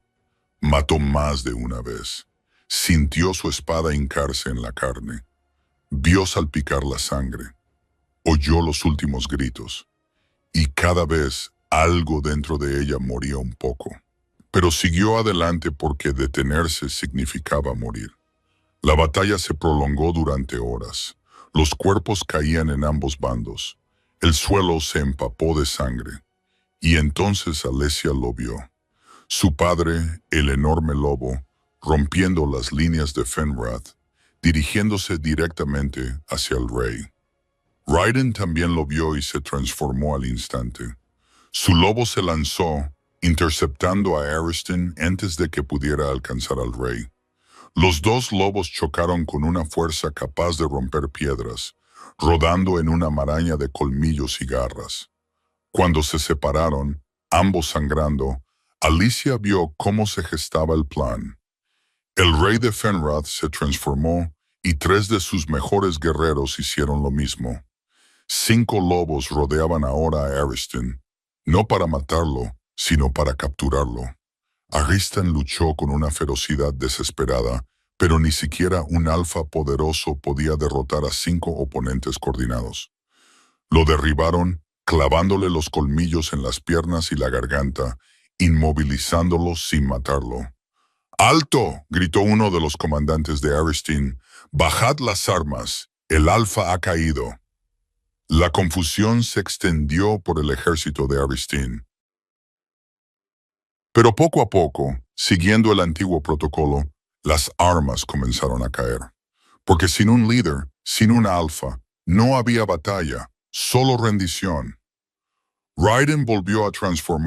Mató más de una vez. Sintió su espada hincarse en la carne. Vio salpicar la sangre. Oyó los últimos gritos. Y cada vez algo dentro de ella moría un poco. Pero siguió adelante porque detenerse significaba morir. La batalla se prolongó durante horas. Los cuerpos caían en ambos bandos. El suelo se empapó de sangre. Y entonces Alicia lo vio. Su padre, el enorme lobo, rompiendo las líneas de Fenrad, dirigiéndose directamente hacia el rey. Raiden también lo vio y se transformó al instante. Su lobo se lanzó, interceptando a Aristín antes de que pudiera alcanzar al rey. Los dos lobos chocaron con una fuerza capaz de romper piedras, rodando en una maraña de colmillos y garras. Cuando se separaron, ambos sangrando, Alicia vio cómo se gestaba el plan. El rey de Fenrad se transformó y 3 de sus mejores guerreros hicieron lo mismo. 5 lobos rodeaban ahora a Aristín, no para matarlo, sino para capturarlo. Aristín luchó con una ferocidad desesperada, pero ni siquiera un alfa poderoso podía derrotar a 5 oponentes coordinados. Lo derribaron, clavándole los colmillos en las piernas y la garganta, inmovilizándolo sin matarlo. ¡Alto!, gritó uno de los comandantes de Aristín. ¡Bajad las armas! ¡El alfa ha caído! La confusión se extendió por el ejército de Aristín. Pero poco a poco, siguiendo el antiguo protocolo, las armas comenzaron a caer. Porque sin un líder, sin una alfa, no había batalla, solo rendición. Raiden volvió a transformar